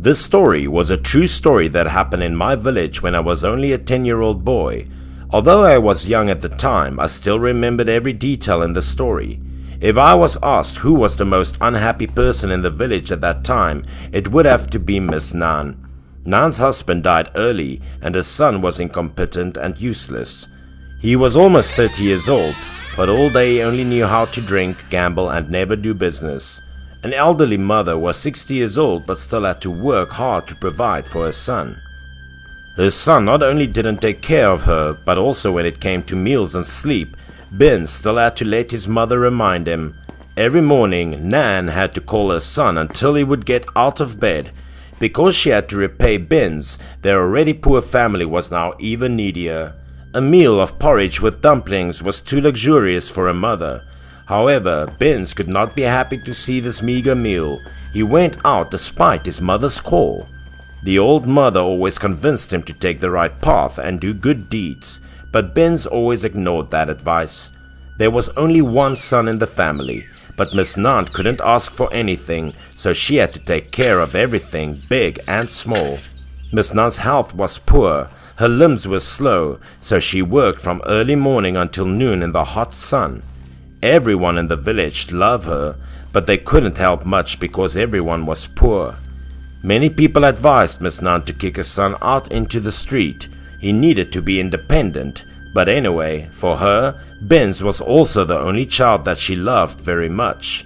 This story was a true story that happened in my village when I was only a 10-year-old boy. Although I was young at the time, I still remembered every detail in the story. If I was asked who was the most unhappy person in the village at that time, it would have to be Miss Nan. Nan's husband died early and her son was incompetent and useless. He was almost 30 years old, but all day only knew how to drink, gamble and never do business. An elderly mother was 60 years old but still had to work hard to provide for her son. Her son not only didn't take care of her, but also when it came to meals and sleep, Ben still had to let his mother remind him. Every morning, Nan had to call her son until he would get out of bed. Because she had to repay Ben's, their already poor family was now even needier. A meal of porridge with dumplings was too luxurious for a mother. However, Benz could not be happy to see this meager meal. He went out despite his mother's call. The old mother always convinced him to take the right path and do good deeds, but Benz always ignored that advice. There was only one son in the family, but Miss Nan couldn't ask for anything, so she had to take care of everything, big and small. Miss Nan's health was poor, her limbs were slow, so she worked from early morning until noon in the hot sun. Everyone in the village loved her, but they couldn't help much because everyone was poor. Many people advised Miss Nan to kick her son out into the street. He needed to be independent, but anyway, for her, Benz was also the only child that she loved very much.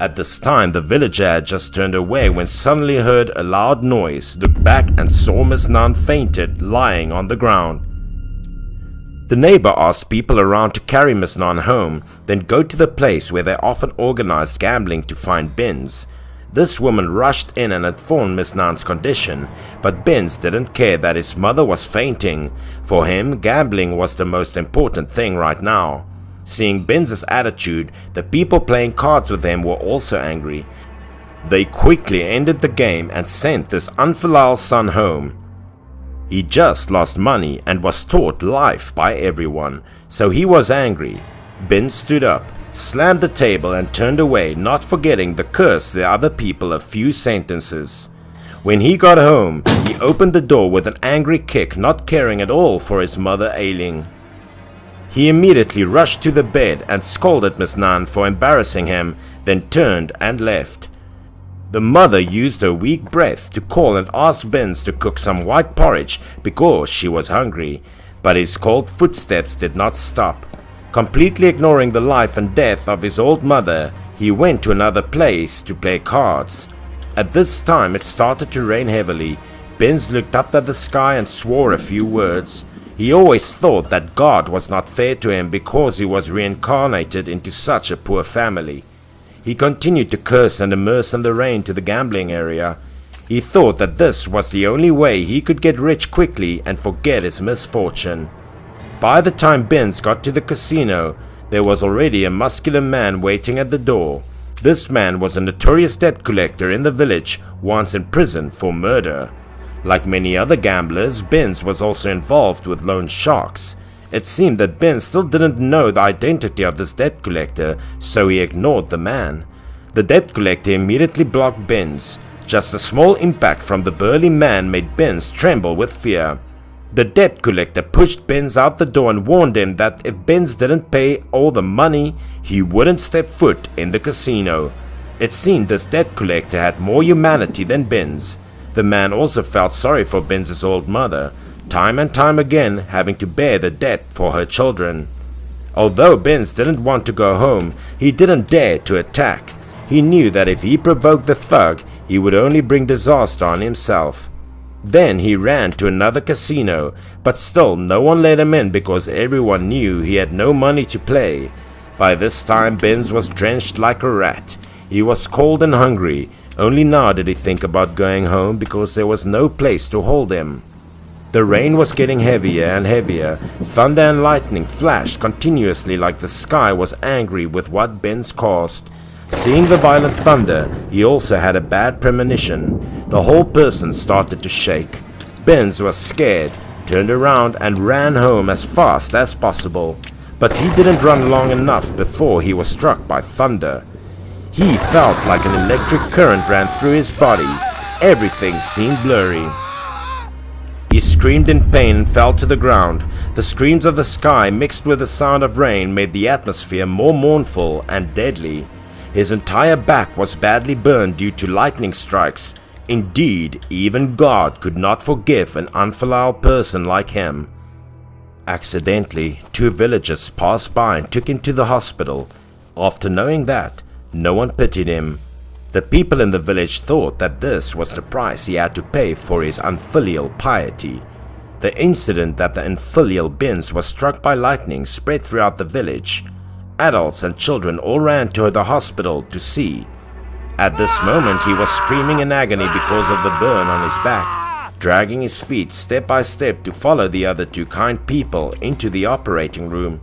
At this time, the villager had just turned away when suddenly heard a loud noise, looked back and saw Miss Nan fainted, lying on the ground. The neighbor asked people around to carry Miss Nan home, then go to the place where they often organized gambling to find Benz. This woman rushed in and informed Miss Nan's condition, but Benz didn't care that his mother was fainting. For him, gambling was the most important thing right now. Seeing Benz's attitude, the people playing cards with him were also angry. They quickly ended the game and sent this unfilial son home. He just lost money and was taught life by everyone, so he was angry. Ben stood up, slammed the table and turned away, not forgetting to curse the other people a few sentences. When he got home, he opened the door with an angry kick, not caring at all for his mother ailing. He immediately rushed to the bed and scolded Miss Nan for embarrassing him, then turned and left. The mother used her weak breath to call and ask Benz to cook some white porridge because she was hungry, but his cold footsteps did not stop. Completely ignoring the life and death of his old mother, he went to another place to play cards. At this time it started to rain heavily. Benz looked up at the sky and swore a few words. He always thought that God was not fair to him because he was reincarnated into such a poor family. He continued to curse and immerse in the rain to the gambling area. He thought that this was the only way he could get rich quickly and forget his misfortune. By the time Benz got to the casino, there was already a muscular man waiting at the door. This man was a notorious debt collector in the village, once in prison for murder. Like many other gamblers, Benz was also involved with loan sharks. It seemed that Ben still didn't know the identity of this debt collector, so he ignored the man. The debt collector immediately blocked Benz. Just a small impact from the burly man made Benz tremble with fear. The debt collector pushed Benz out the door and warned him that if Benz didn't pay all the money, he wouldn't step foot in the casino. It seemed this debt collector had more humanity than Benz. The man also felt sorry for Benz's old mother, time and time again having to bear the debt for her children. Although Benz didn't want to go home, he didn't dare to attack. He knew that if he provoked the thug, he would only bring disaster on himself. Then he ran to another casino, but still no one let him in because everyone knew he had no money to play. By this time Benz was drenched like a rat. He was cold and hungry. Only now did he think about going home because there was no place to hold him. The rain was getting heavier and heavier. Thunder and lightning flashed continuously like the sky was angry with what Benz caused. Seeing the violent thunder, he also had a bad premonition. The whole person started to shake. Benz was scared, turned around and ran home as fast as possible. But he didn't run long enough before he was struck by thunder. He felt like an electric current ran through his body. Everything seemed blurry. He screamed in pain and fell to the ground. The screams of the sky mixed with the sound of rain made the atmosphere more mournful and deadly. His entire back was badly burned due to lightning strikes. Indeed, even God could not forgive an unfilial person like him. Accidentally, 2 villagers passed by and took him to the hospital. After knowing that, no one pitied him. The people in the village thought that this was the price he had to pay for his unfilial piety. The incident that the infilial Benz was struck by lightning spread throughout the village. Adults and children all ran to the hospital to see. At this moment he was screaming in agony because of the burn on his back, dragging his feet step by step to follow the other 2 kind people into the operating room.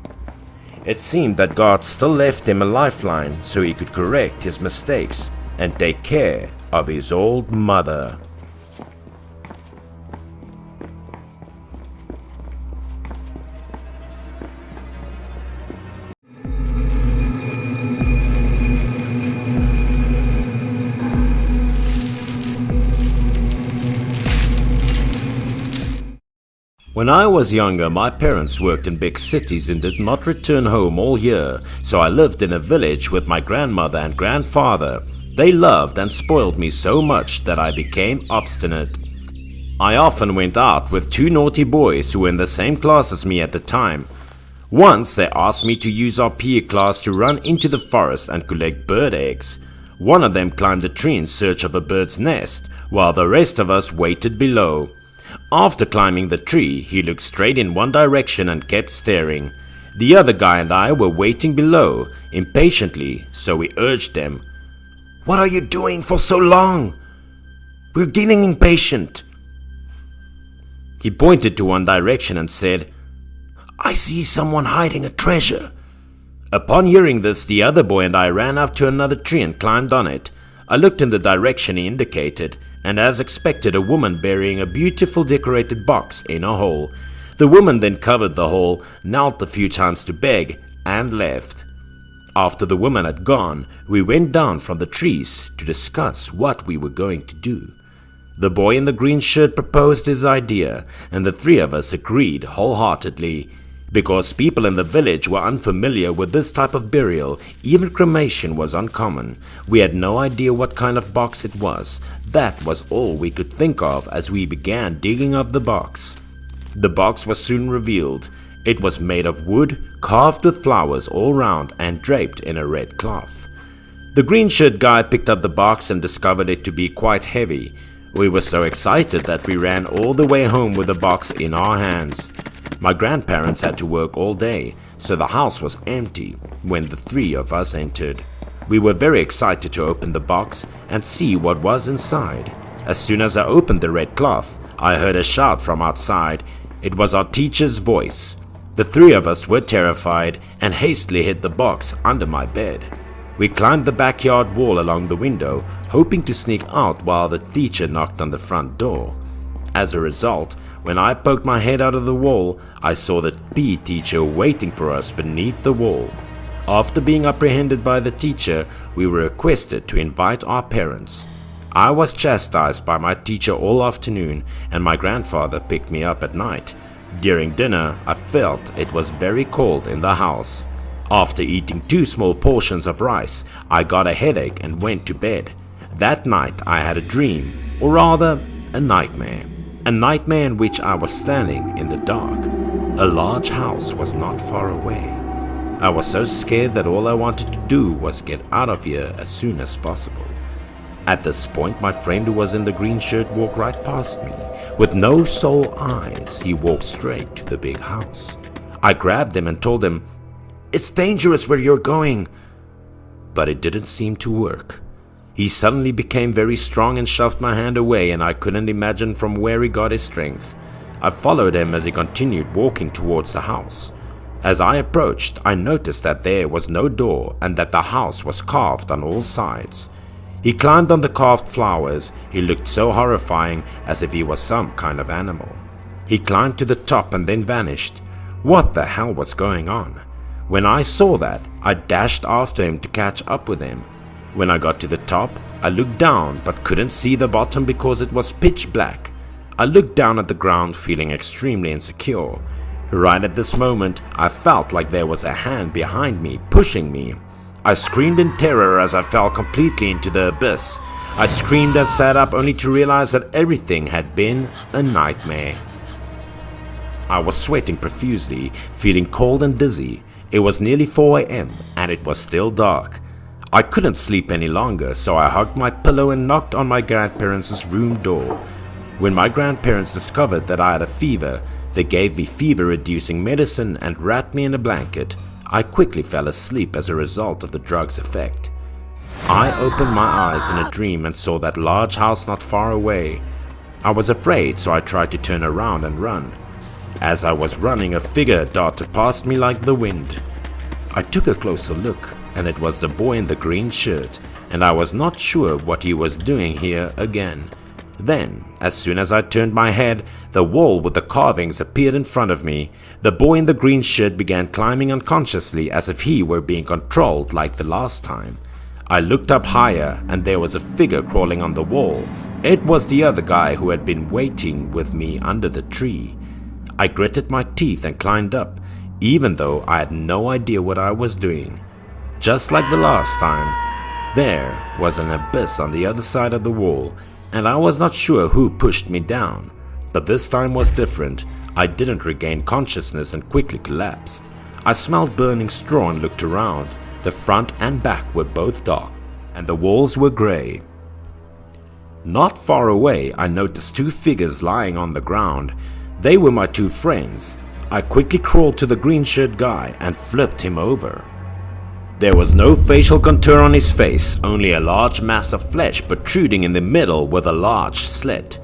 It seemed that God still left him a lifeline so he could correct his mistakes and take care of his old mother. When I was younger, my parents worked in big cities and did not return home all year, so I lived in a village with my grandmother and grandfather. They loved and spoiled me so much that I became obstinate. I often went out with 2 naughty boys who were in the same class as me at the time. Once they asked me to use our PE class to run into the forest and collect bird eggs. One of them climbed a tree in search of a bird's nest, while the rest of us waited below. After climbing the tree, he looked straight in one direction and kept staring. The other guy and I were waiting below, impatiently, so we urged them. "What are you doing for so long? We're getting impatient." He pointed to one direction and said, "I see someone hiding a treasure." Upon hearing this, the other boy and I ran up to another tree and climbed on it. I looked in the direction he indicated, and as expected, a woman burying a beautiful decorated box in a hole. The woman then covered the hole, knelt a few times to beg, and left. After the woman had gone, we went down from the trees to discuss what we were going to do. The boy in the green shirt proposed his idea, and the 3 of us agreed wholeheartedly. Because people in the village were unfamiliar with this type of burial, even cremation was uncommon. We had no idea what kind of box it was. That was all we could think of as we began digging up the box. The box was soon revealed. It was made of wood, carved with flowers all round and draped in a red cloth. The green shirt guy picked up the box and discovered it to be quite heavy. We were so excited that we ran all the way home with the box in our hands. My grandparents had to work all day, so the house was empty when the 3 of us entered. We were very excited to open the box and see what was inside. As soon as I opened the red cloth, I heard a shout from outside. It was our teacher's voice. The 3 of us were terrified and hastily hid the box under my bed. We climbed the backyard wall along the window, hoping to sneak out while the teacher knocked on the front door. As a result, when I poked my head out of the wall, I saw the PE teacher waiting for us beneath the wall. After being apprehended by the teacher, we were requested to invite our parents. I was chastised by my teacher all afternoon, and my grandfather picked me up at night. During dinner, I felt it was very cold in the house. After eating 2 small portions of rice, I got a headache and went to bed. That night I had a dream, or rather, a nightmare. A nightmare in which I was standing in the dark. A large house was not far away. I was so scared that all I wanted to do was get out of here as soon as possible. At this point, my friend who was in the green shirt walked right past me. With no soul eyes, he walked straight to the big house. I grabbed him and told him, "It's dangerous where you're going." But it didn't seem to work. He suddenly became very strong and shoved my hand away, and I couldn't imagine from where he got his strength. I followed him as he continued walking towards the house. As I approached, I noticed that there was no door and that the house was carved on all sides. He climbed on the carved flowers. He looked so horrifying, as if he was some kind of animal. He climbed to the top and then vanished. What the hell was going on? When I saw that, I dashed after him to catch up with him. When I got to the top, I looked down but couldn't see the bottom because it was pitch black. I looked down at the ground feeling extremely insecure. Right at this moment, I felt like there was a hand behind me pushing me. I screamed in terror as I fell completely into the abyss. I screamed and sat up only to realize that everything had been a nightmare. I was sweating profusely, feeling cold and dizzy. It was nearly 4 a.m. and it was still dark. I couldn't sleep any longer, so I hugged my pillow and knocked on my grandparents' room door. When my grandparents discovered that I had a fever, they gave me fever-reducing medicine and wrapped me in a blanket. I quickly fell asleep as a result of the drug's effect. I opened my eyes in a dream and saw that large house not far away. I was afraid, so I tried to turn around and run. As I was running, a figure darted past me like the wind. I took a closer look, and it was the boy in the green shirt, and I was not sure what he was doing here again. Then, as soon as I turned my head, the wall with the carvings appeared in front of me. The boy in the green shirt began climbing unconsciously as if he were being controlled like the last time. I looked up higher and there was a figure crawling on the wall. It was the other guy who had been waiting with me under the tree. I gritted my teeth and climbed up, even though I had no idea what I was doing. Just like the last time, there was an abyss on the other side of the wall, and I was not sure who pushed me down. But this time was different. I didn't regain consciousness and quickly collapsed. I smelled burning straw and looked around. The front and back were both dark, and the walls were grey. Not far away, I noticed two figures lying on the ground. They were my two friends. I quickly crawled to the green shirt guy and flipped him over. There was no facial contour on his face, only a large mass of flesh protruding in the middle with a large slit.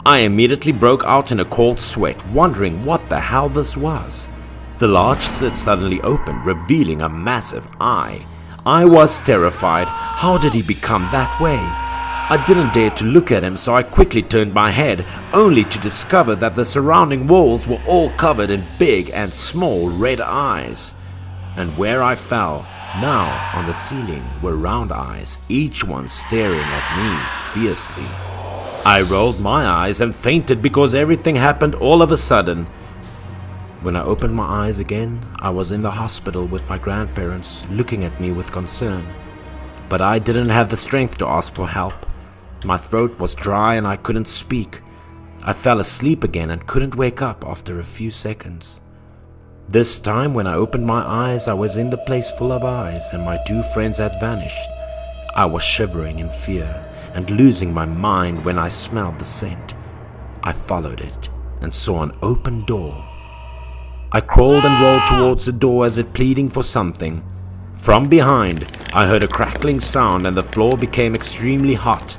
I immediately broke out in a cold sweat, wondering what the hell this was. The large slit suddenly opened, revealing a massive eye. I was terrified. How did he become that way? I didn't dare to look at him, so I quickly turned my head, only to discover that the surrounding walls were all covered in big and small red eyes. And where I fell, now on the ceiling were round eyes, each one staring at me fiercely. I rolled my eyes and fainted because everything happened all of a sudden. When I opened my eyes again, I was in the hospital with my grandparents looking at me with concern. But I didn't have the strength to ask for help. My throat was dry and I couldn't speak. I fell asleep again and couldn't wake up after a few seconds. This time when I opened my eyes, I was in the place full of eyes and my two friends had vanished. I was shivering in fear and losing my mind when I smelled the scent. I followed it and saw an open door. I crawled and rolled towards the door as if pleading for something. From behind, I heard a crackling sound and the floor became extremely hot.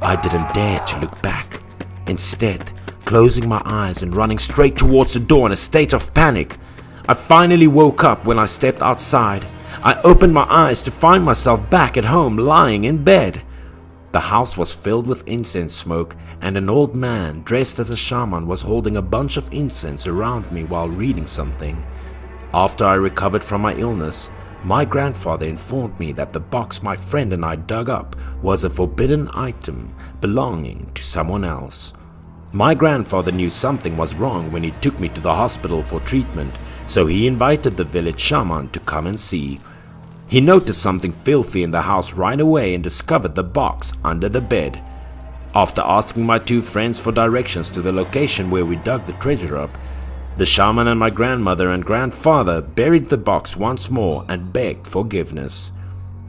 I didn't dare to look back. Instead, closing my eyes and running straight towards the door in a state of panic. I finally woke up when I stepped outside. I opened my eyes to find myself back at home lying in bed. The house was filled with incense smoke, and an old man dressed as a shaman was holding a bunch of incense around me while reading something. After I recovered from my illness, my grandfather informed me that the box my friend and I dug up was a forbidden item belonging to someone else. My grandfather knew something was wrong when he took me to the hospital for treatment, so he invited the village shaman to come and see. He noticed something filthy in the house right away and discovered the box under the bed. After asking my two friends for directions to the location where we dug the treasure up, the shaman and my grandmother and grandfather buried the box once more and begged forgiveness.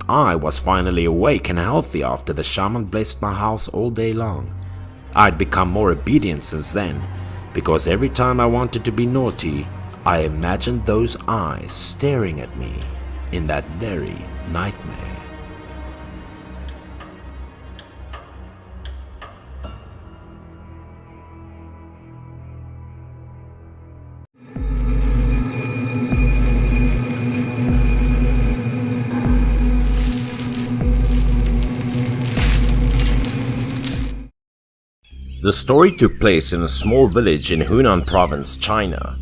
I was finally awake and healthy after the shaman blessed my house all day long. I'd become more obedient since then, because every time I wanted to be naughty, I imagined those eyes staring at me in that very nightmare. The story took place in a small village in Hunan province, China.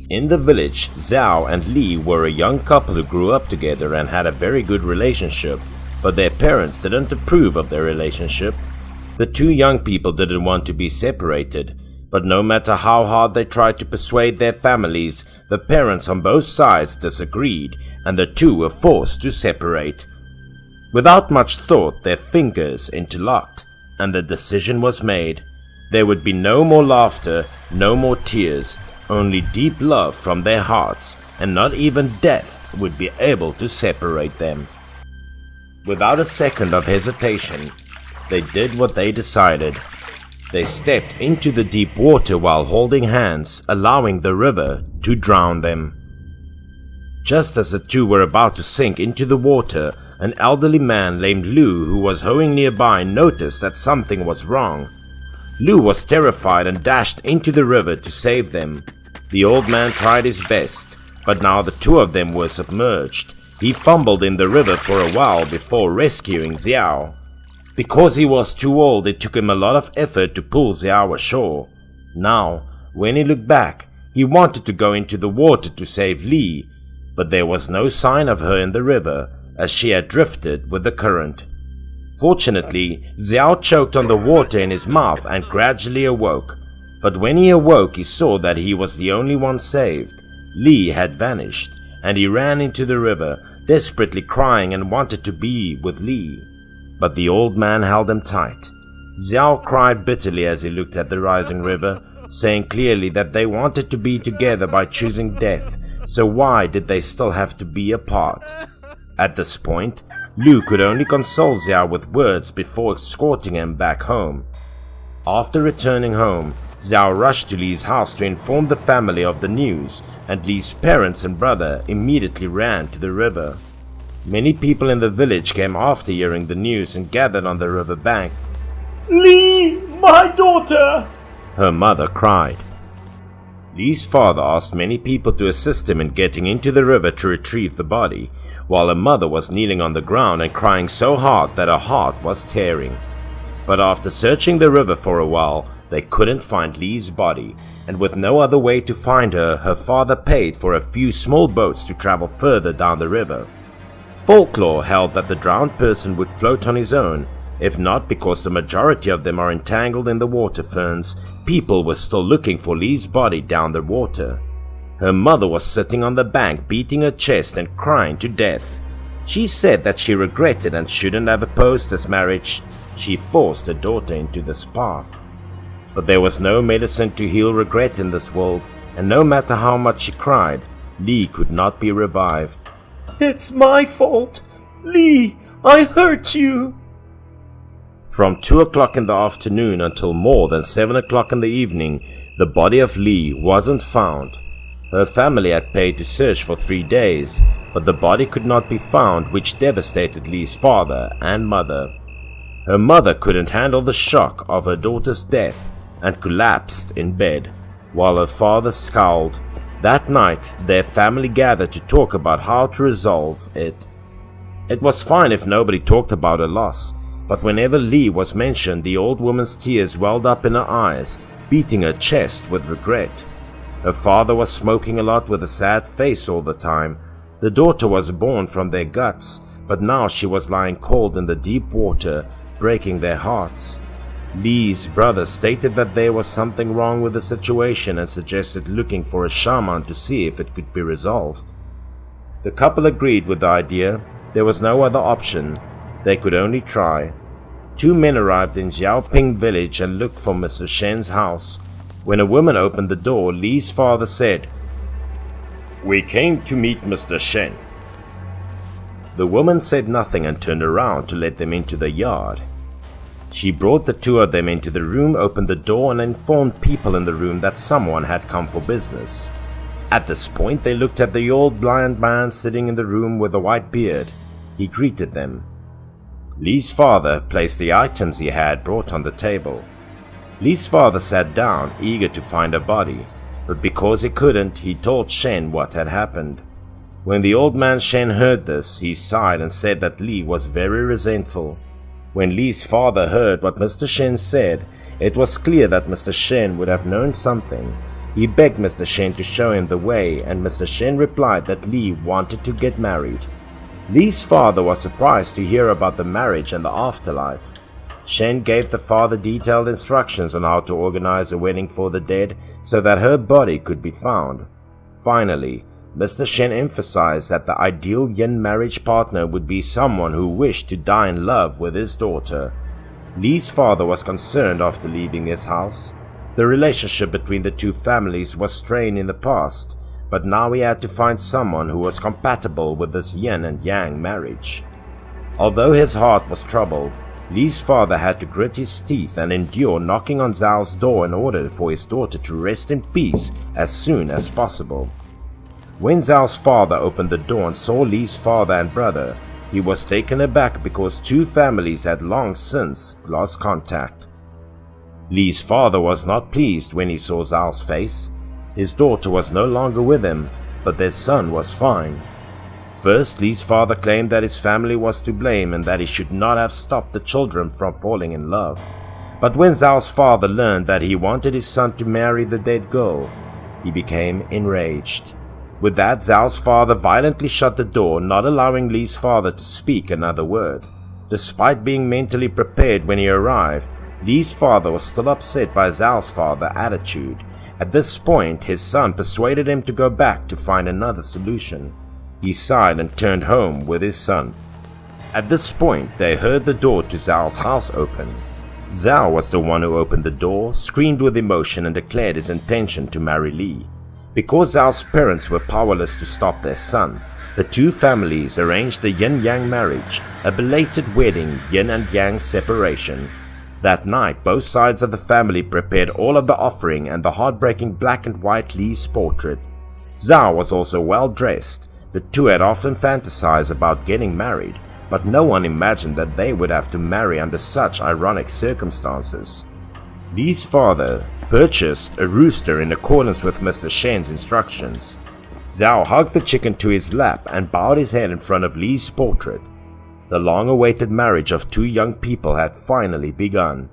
In the village, Zhao and Li were a young couple who grew up together and had a very good relationship. but their parents didn't approve of their relationship. The two young people didn't want to be separated, but no matter how hard they tried to persuade their families, the parents on both sides disagreed, and the two were forced to separate. Without much thought, their fingers interlocked, and the decision was made. There would be no more laughter, no more tears, only deep love from their hearts, and not even death would be able to separate them. Without a second of hesitation, they did what they decided. They stepped into the deep water while holding hands, allowing the river to drown them. Just as the two were about to sink into the water, an elderly man named Lou, who was hoeing nearby, noticed that something was wrong. Lou was terrified and dashed into the river to save them. The old man tried his best, but now the two of them were submerged. He fumbled in the river for a while before rescuing Xiao. Because he was too old, it took him a lot of effort to pull Xiao ashore. Now, when he looked back, he wanted to go into the water to save Li, but there was no sign of her in the river, as she had drifted with the current. Fortunately, Xiao choked on the water in his mouth and gradually awoke. But when he awoke, he saw that he was the only one saved. Li had vanished, and he ran into the river, desperately crying and wanted to be with Li. But the old man held him tight. Xiao cried bitterly as he looked at the rising river, saying clearly that they wanted to be together by choosing death, so why did they still have to be apart? At this point, Lu could only console Xiao with words before escorting him back home. After returning home, Xiao rushed to Li's house to inform the family of the news, and Li's parents and brother immediately ran to the river. Many people in the village came after hearing the news and gathered on the river bank. "Li, my daughter!" her mother cried. Li's father asked many people to assist him in getting into the river to retrieve the body, while her mother was kneeling on the ground and crying so hard that her heart was tearing. But after searching the river for a while, they couldn't find Li's body, and with no other way to find her, her father paid for a few small boats to travel further down the river. Folklore held that the drowned person would float on his own. If not, because the majority of them are entangled in the water ferns, people were still looking for Li's body down the water. Her mother was sitting on the bank beating her chest and crying to death. She said that she regretted and shouldn't have opposed this marriage. She forced her daughter into this path. But there was no medicine to heal regret in this world, and no matter how much she cried, Li could not be revived. "It's my fault. Li, I hurt you." From 2 o'clock in the afternoon until more than 7 o'clock in the evening, the body of Li wasn't found. Her family had paid to search for 3 days, but the body could not be found, which devastated Li's father and mother. Her mother couldn't handle the shock of her daughter's death and collapsed in bed, while her father scowled. That night, their family gathered to talk about how to resolve it. It was fine if nobody talked about her loss, but whenever Li was mentioned, the old woman's tears welled up in her eyes, beating her chest with regret. Her father was smoking a lot with a sad face all the time. The daughter was born from their guts, but now she was lying cold in the deep water, breaking their hearts. Li's brother stated that there was something wrong with the situation and suggested looking for a shaman to see if it could be resolved. The couple agreed with the idea. There was no other option. They could only try. 2 men arrived in Xiaoping village and looked for Mr. Shen's house. When a woman opened the door, Li's father said, "We came to meet Mr. Shen." The woman said nothing and turned around to let them into the yard. She brought the 2 of them into the room, opened the door, and informed people in the room that someone had come for business. At this point, they looked at the old blind man sitting in the room with a white beard. He greeted them. Li's father placed the items he had brought on the table. Li's father sat down, eager to find a body, but because he couldn't, he told Shen what had happened. When the old man Shen heard this, he sighed and said that Li was very resentful. When Li's father heard what Mr. Shen said, it was clear that Mr. Shen would have known something. He begged Mr. Shen to show him the way, and Mr. Shen replied that Li wanted to get married. Li's father was surprised to hear about the marriage and the afterlife. Shen gave the father detailed instructions on how to organize a wedding for the dead so that her body could be found. Finally, Mr. Shen emphasized that the ideal yin marriage partner would be someone who wished to die in love with his daughter. Li's father was concerned after leaving his house. The relationship between the two families was strained in the past, but now he had to find someone who was compatible with this yin and yang marriage. Although his heart was troubled, Li's father had to grit his teeth and endure knocking on Zhao's door in order for his daughter to rest in peace as soon as possible. When Zhao's father opened the door and saw Li's father and brother, he was taken aback because two families had long since lost contact. Li's father was not pleased when he saw Zhao's face. His daughter was no longer with him, but their son was fine. First, Li's father claimed that his family was to blame and that he should not have stopped the children from falling in love. But when Zhao's father learned that he wanted his son to marry the dead girl, he became enraged. With that, Zhao's father violently shut the door, not allowing Li's father to speak another word. Despite being mentally prepared when he arrived, Li's father was still upset by Zhao's father's attitude. At this point, his son persuaded him to go back to find another solution. He sighed and turned home with his son. At this point, they heard the door to Zhao's house open. Zhao was the one who opened the door, screamed with emotion, and declared his intention to marry Li. Because Zhao's parents were powerless to stop their son, the two families arranged a yin-yang marriage, a belated wedding, yin and yang separation. That night, both sides of the family prepared all of the offering and the heartbreaking black and white Li's portrait. Zhao was also well dressed. The two had often fantasized about getting married, but no one imagined that they would have to marry under such ironic circumstances. Li's father purchased a rooster in accordance with Mr. Shen's instructions. Zhao hugged the chicken to his lap and bowed his head in front of Li's portrait. The long-awaited marriage of two young people had finally begun.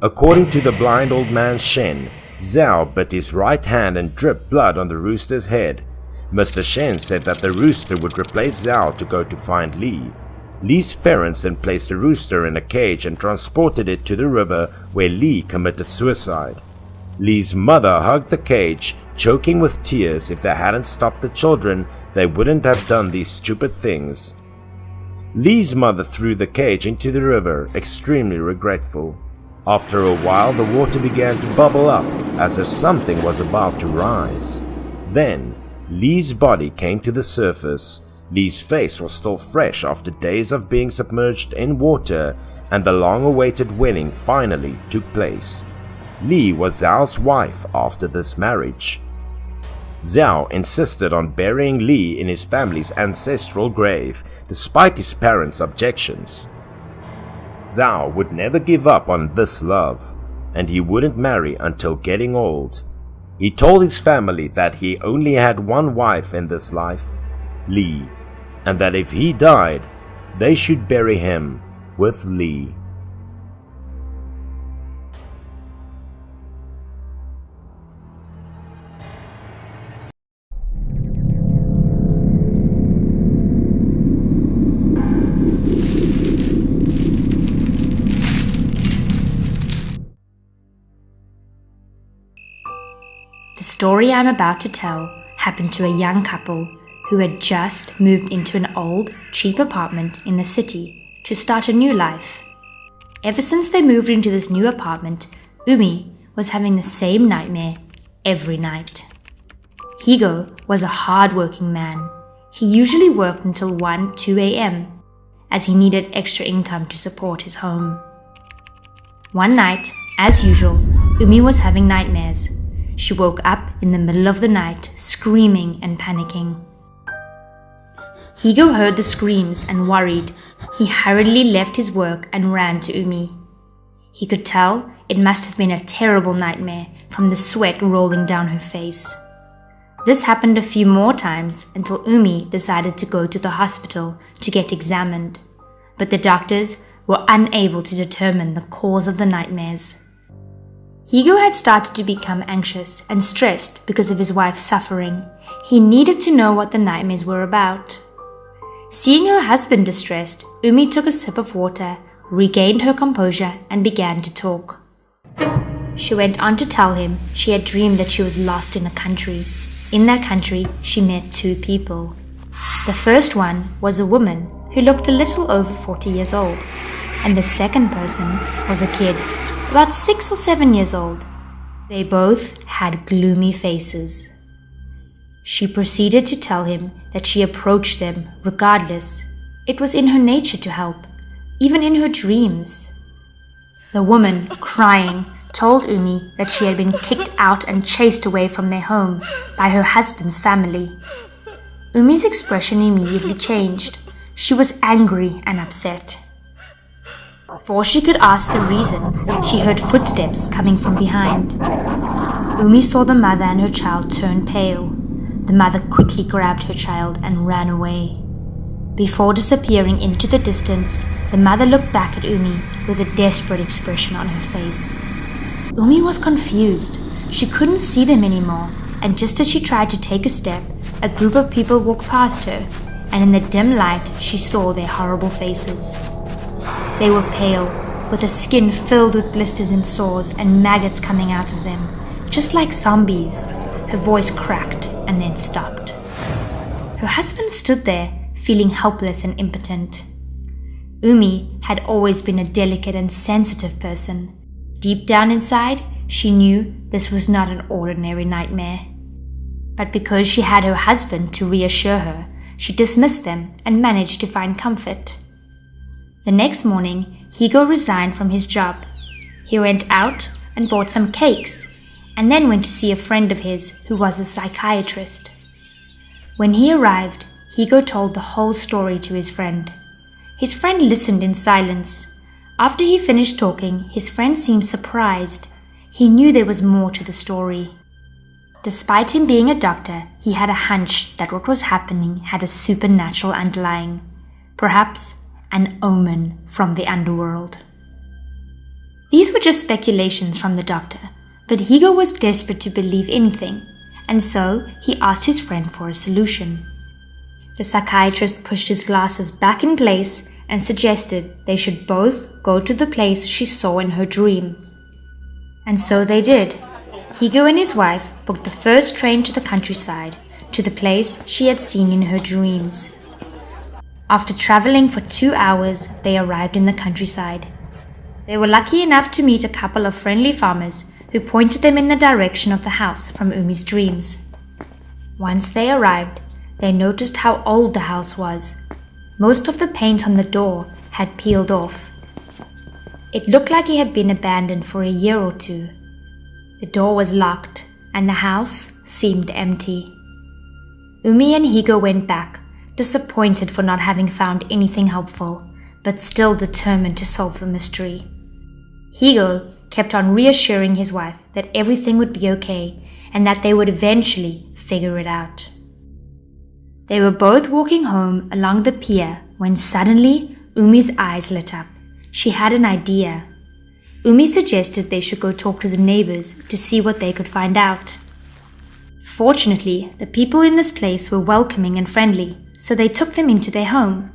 According to the blind old man Shen, Zhao bit his right hand and dripped blood on the rooster's head. Mr. Shen said that the rooster would replace Zhao to go to find Li. Li's parents then placed the rooster in a cage and transported it to the river where Li committed suicide. Li's mother hugged the cage, choking with tears. If they hadn't stopped the children, they wouldn't have done these stupid things. Li's mother threw the cage into the river, extremely regretful. After a while, the water began to bubble up, as if something was about to rise. Then, Li's body came to the surface. Li's face was still fresh after days of being submerged in water, and the long-awaited wedding finally took place. Li was Zhao's wife after this marriage. Zhao insisted on burying Li in his family's ancestral grave, despite his parents' objections. Zhao would never give up on this love, and he wouldn't marry until getting old. He told his family that he only had one wife in this life, Li, and that if he died, they should bury him with Li. The story I'm about to tell happened to a young couple who had just moved into an old, cheap apartment in the city to start a new life. Ever since they moved into this new apartment, Umi was having the same nightmare every night. Higo was a hard-working man. He usually worked until 1-2 a.m. as he needed extra income to support his home. One night, as usual, Umi was having nightmares. She woke up in the middle of the night, screaming and panicking. Higo heard the screams and worried. He hurriedly left his work and ran to Umi. He could tell it must have been a terrible nightmare from the sweat rolling down her face. This happened a few more times until Umi decided to go to the hospital to get examined, but the doctors were unable to determine the cause of the nightmares. Higo had started to become anxious and stressed because of his wife's suffering. He needed to know what the nightmares were about. Seeing her husband distressed, Umi took a sip of water, regained her composure, and began to talk. She went on to tell him she had dreamed that she was lost in a country. In that country, she met two people. The first one was a woman who looked a little over 40 years old, and the second person was a kid, about 6 or 7 years old. They both had gloomy faces. She proceeded to tell him that she approached them regardless. It was in her nature to help, even in her dreams. The woman, crying, told Umi that she had been kicked out and chased away from their home by her husband's family. Umi's expression immediately changed. She was angry and upset. Before she could ask the reason, she heard footsteps coming from behind. Umi saw the mother and her child turn pale. The mother quickly grabbed her child and ran away. Before disappearing into the distance, the mother looked back at Umi with a desperate expression on her face. Umi was confused. She couldn't see them anymore, and just as she tried to take a step, a group of people walked past her, and in the dim light she saw their horrible faces. They were pale, with the skin filled with blisters and sores and maggots coming out of them, just like zombies. Her voice cracked and then stopped. Her husband stood there, feeling helpless and impotent. Umi had always been a delicate and sensitive person. Deep down inside, she knew this was not an ordinary nightmare. But because she had her husband to reassure her, she dismissed them and managed to find comfort. The next morning, Higo resigned from his job. He went out and bought some cakes, and then went to see a friend of his who was a psychiatrist. When he arrived, Higo told the whole story to his friend. His friend listened in silence. After he finished talking, his friend seemed surprised. He knew there was more to the story. Despite him being a doctor, he had a hunch that what was happening had a supernatural underlying, perhaps an omen from the underworld. These were just speculations from the doctor, but Higo was desperate to believe anything, and so he asked his friend for a solution. The psychiatrist pushed his glasses back in place and suggested they should both go to the place she saw in her dream. And so they did. Higo and his wife booked the first train to the countryside, to the place she had seen in her dreams. After traveling for 2 hours, they arrived in the countryside. They were lucky enough to meet a couple of friendly farmers who pointed them in the direction of the house from Umi's dreams. Once they arrived, they noticed how old the house was. Most of the paint on the door had peeled off. It looked like it had been abandoned for a year or two. The door was locked, and the house seemed empty. Umi and Higo went back, disappointed for not having found anything helpful, but still determined to solve the mystery. Higo kept on reassuring his wife that everything would be okay and that they would eventually figure it out. They were both walking home along the pier when suddenly Umi's eyes lit up. She had an idea. Umi suggested they should go talk to the neighbors to see what they could find out. Fortunately, the people in this place were welcoming and friendly, so they took them into their home.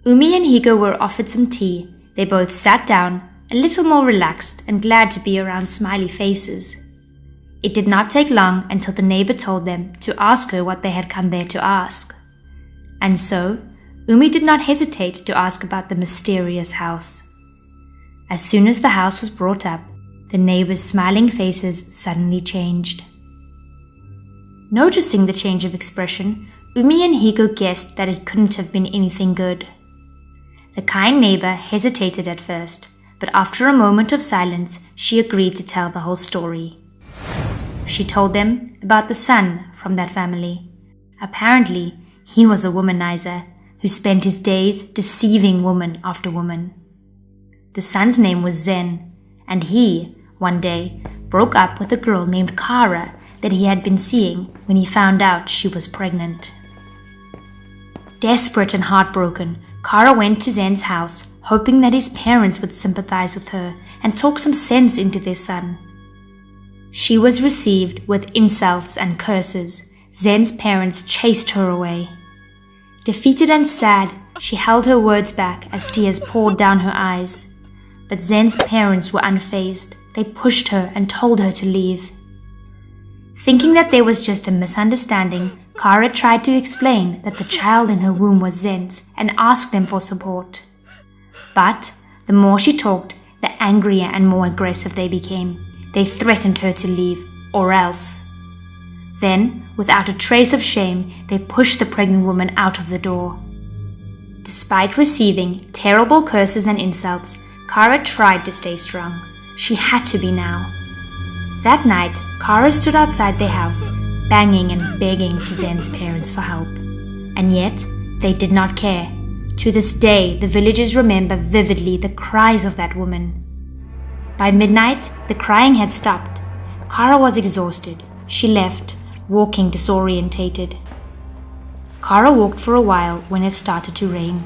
Umi and Higo were offered some tea. They both sat down, a little more relaxed and glad to be around smiley faces. It did not take long until the neighbor told them to ask her what they had come there to ask. And so, Umi did not hesitate to ask about the mysterious house. As soon as the house was brought up, the neighbors' smiling faces suddenly changed. Noticing the change of expression, Umi and Higo guessed that it couldn't have been anything good. The kind neighbor hesitated at first, but after a moment of silence, she agreed to tell the whole story. She told them about the son from that family. Apparently, he was a womanizer who spent his days deceiving woman after woman. The son's name was Zen, and he, one day, broke up with a girl named Kara that he had been seeing when he found out she was pregnant. Desperate and heartbroken, Kara went to Zen's house, hoping that his parents would sympathize with her and talk some sense into their son. She was received with insults and curses. Zen's parents chased her away. Defeated and sad, she held her words back as tears poured down her eyes. But Zen's parents were unfazed. They pushed her and told her to leave. Thinking that there was just a misunderstanding, Kara tried to explain that the child in her womb was Zen's and asked them for support. But the more she talked, the angrier and more aggressive they became. They threatened her to leave, or else. Then, without a trace of shame, they pushed the pregnant woman out of the door. Despite receiving terrible curses and insults, Kara tried to stay strong. She had to be now. That night, Kara stood outside their house, banging and begging to Zen's parents for help. And yet, they did not care. To this day, the villagers remember vividly the cries of that woman. By midnight, the crying had stopped. Kara was exhausted. She left, walking disorientated. Kara walked for a while when it started to rain.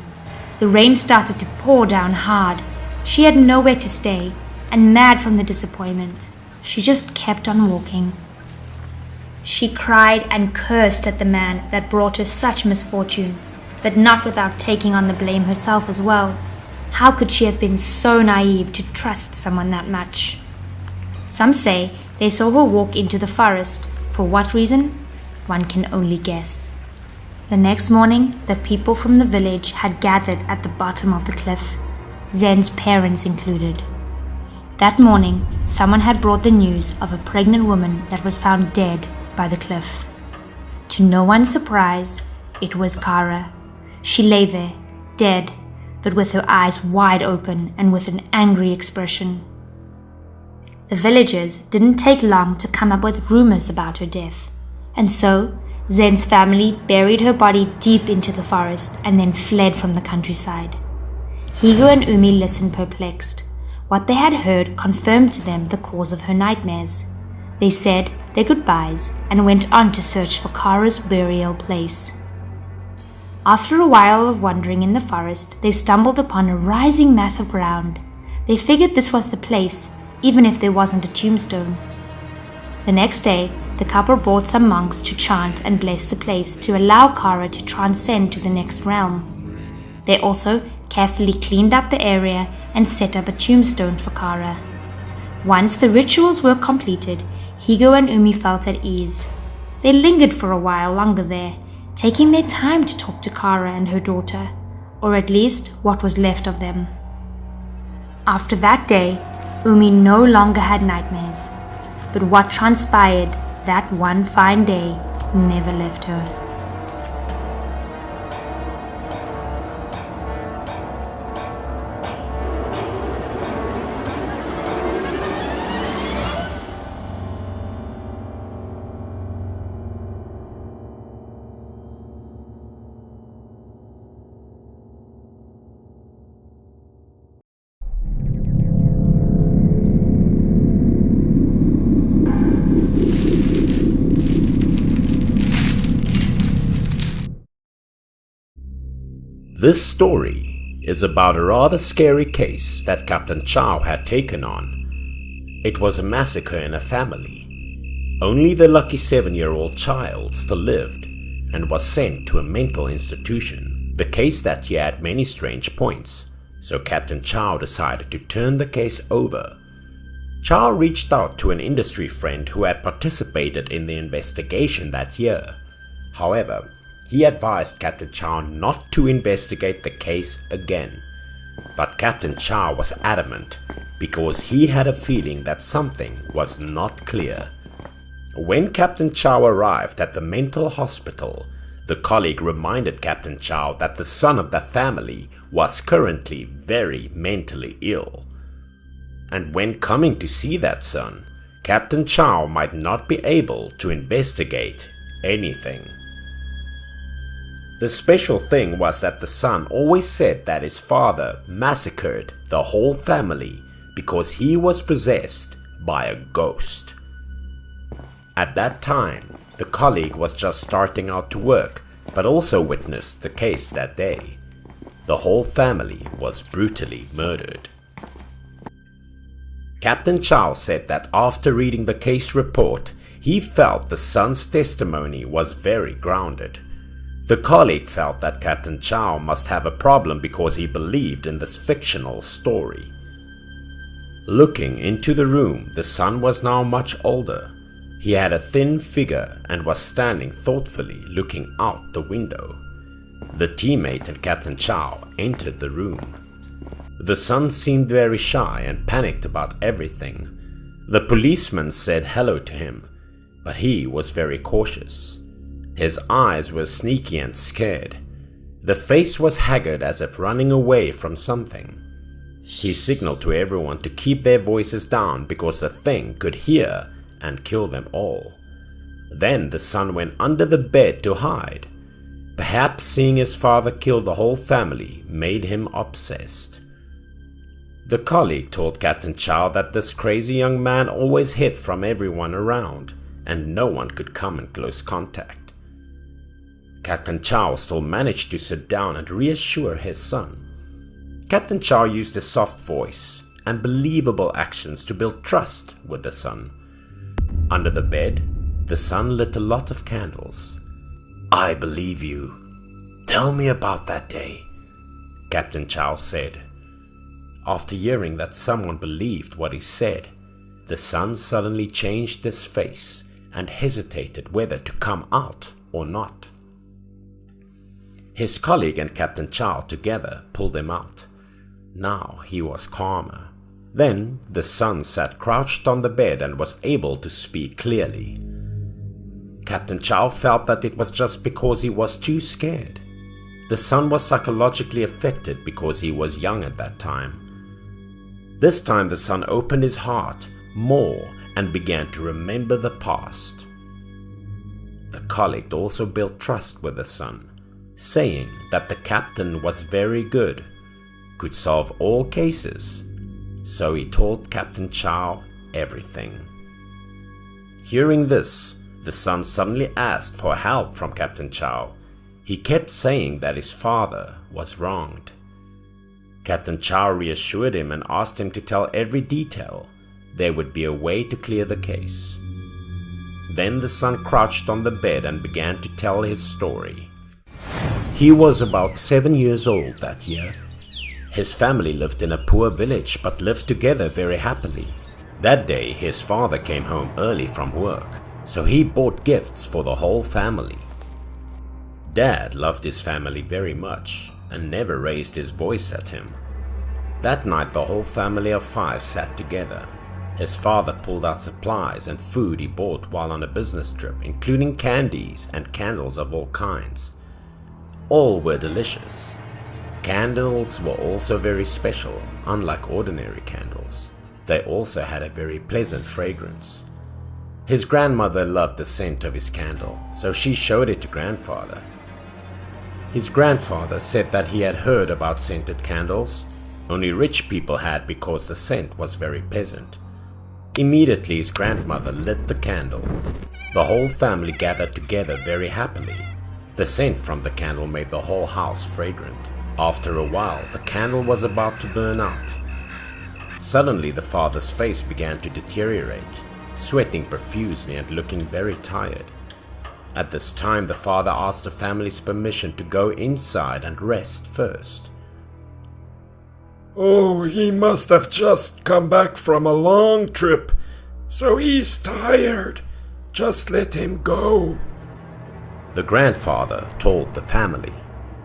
The rain started to pour down hard. She had nowhere to stay, and mad from the disappointment, she just kept on walking. She cried and cursed at the man that brought her such misfortune, but not without taking on the blame herself as well. How could she have been so naive to trust someone that much? Some say they saw her walk into the forest. For what reason? One can only guess. The next morning, the people from the village had gathered at the bottom of the cliff, Zen's parents included. That morning, someone had brought the news of a pregnant woman that was found dead by the cliff. To no one's surprise, it was Kara. She lay there, dead, but with her eyes wide open and with an angry expression. The villagers didn't take long to come up with rumors about her death, and so Zen's family buried her body deep into the forest and then fled from the countryside. Higo and Umi listened perplexed. What they had heard confirmed to them the cause of her nightmares. They said their goodbyes and went on to search for Kara's burial place. After a while of wandering in the forest, they stumbled upon a rising mass of ground. They figured this was the place, even if there wasn't a tombstone. The next day, the couple brought some monks to chant and bless the place to allow Kara to transcend to the next realm. They also carefully cleaned up the area and set up a tombstone for Kara. Once the rituals were completed, Higo and Umi felt at ease. They lingered for a while longer there, taking their time to talk to Kara and her daughter, or at least what was left of them. After that day, Umi no longer had nightmares, but what transpired that one fine day never left her. This story is about a rather scary case that Captain Chow had taken on. It was a massacre in a family. Only the lucky 7-year-old child still lived and was sent to a mental institution. The case that year had many strange points, so Captain Chow decided to turn the case over. Chow reached out to an industry friend who had participated in the investigation that year. However, he advised Captain Chow not to investigate the case again. But Captain Chow was adamant because he had a feeling that something was not clear. When Captain Chow arrived at the mental hospital, the colleague reminded Captain Chow that the son of the family was currently very mentally ill. And when coming to see that son, Captain Chow might not be able to investigate anything. The special thing was that the son always said that his father massacred the whole family because he was possessed by a ghost. At that time, the colleague was just starting out to work, but also witnessed the case that day. The whole family was brutally murdered. Captain Chow said that after reading the case report, he felt the son's testimony was very grounded. The colleague felt that Captain Chow must have a problem because he believed in this fictional story. Looking into the room, the son was now much older. He had a thin figure and was standing thoughtfully looking out the window. The teammate and Captain Chow entered the room. The son seemed very shy and panicked about everything. The policeman said hello to him, but he was very cautious. His eyes were sneaky and scared. The face was haggard as if running away from something. He signaled to everyone to keep their voices down because the thing could hear and kill them all. Then the son went under the bed to hide. Perhaps seeing his father kill the whole family made him obsessed. The colleague told Captain Chow that this crazy young man always hid from everyone around, and no one could come in close contact. Captain Chow still managed to sit down and reassure his son. Captain Chow used a soft voice and believable actions to build trust with the son. Under the bed, the son lit a lot of candles. "I believe you. Tell me about that day," Captain Chow said. After hearing that someone believed what he said, the son suddenly changed his face and hesitated whether to come out or not. His colleague and Captain Chow together pulled him out. Now he was calmer. Then the son sat crouched on the bed and was able to speak clearly. Captain Chow felt that it was just because he was too scared. The son was psychologically affected because he was young at that time. This time the son opened his heart more and began to remember the past. The colleague also built trust with the son, saying that the captain was very good, could solve all cases, so he told Captain Chow everything. Hearing this, the son suddenly asked for help from Captain Chow. He kept saying that his father was wronged. Captain Chow reassured him and asked him to tell every detail. There would be a way to clear the case. Then the son crouched on the bed and began to tell his story. He was about 7 years old that year. His family lived in a poor village but lived together very happily. That day his father came home early from work, so he bought gifts for the whole family. Dad loved his family very much and never raised his voice at him. That night the whole family of 5 sat together. His father pulled out supplies and food he bought while on a business trip, including candies and candles of all kinds. All were delicious. Candles were also very special, unlike ordinary candles. They also had a very pleasant fragrance. His grandmother loved the scent of his candle, so she showed it to grandfather. His grandfather said that he had heard about scented candles. Only rich people had because the scent was very pleasant. Immediately his grandmother lit the candle. The whole family gathered together very happily. The scent from the candle made the whole house fragrant. After a while, the candle was about to burn out. Suddenly the father's face began to deteriorate, sweating profusely and looking very tired. At this time the father asked the family's permission to go inside and rest first. "Oh, he must have just come back from a long trip, so he's tired. Just let him go," the grandfather told the family.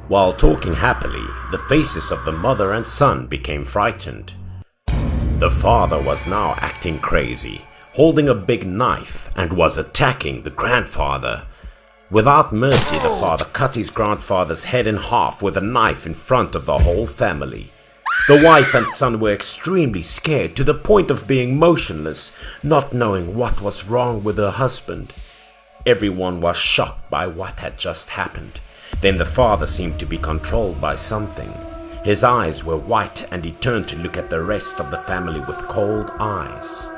While talking happily, the faces of the mother and son became frightened. The father was now acting crazy, holding a big knife, and was attacking the grandfather. Without mercy, the father cut his grandfather's head in half with a knife in front of the whole family. The wife and son were extremely scared to the point of being motionless, not knowing what was wrong with their husband. Everyone was shocked by what had just happened. Then the father seemed to be controlled by something. His eyes were white and he turned to look at the rest of the family with cold eyes.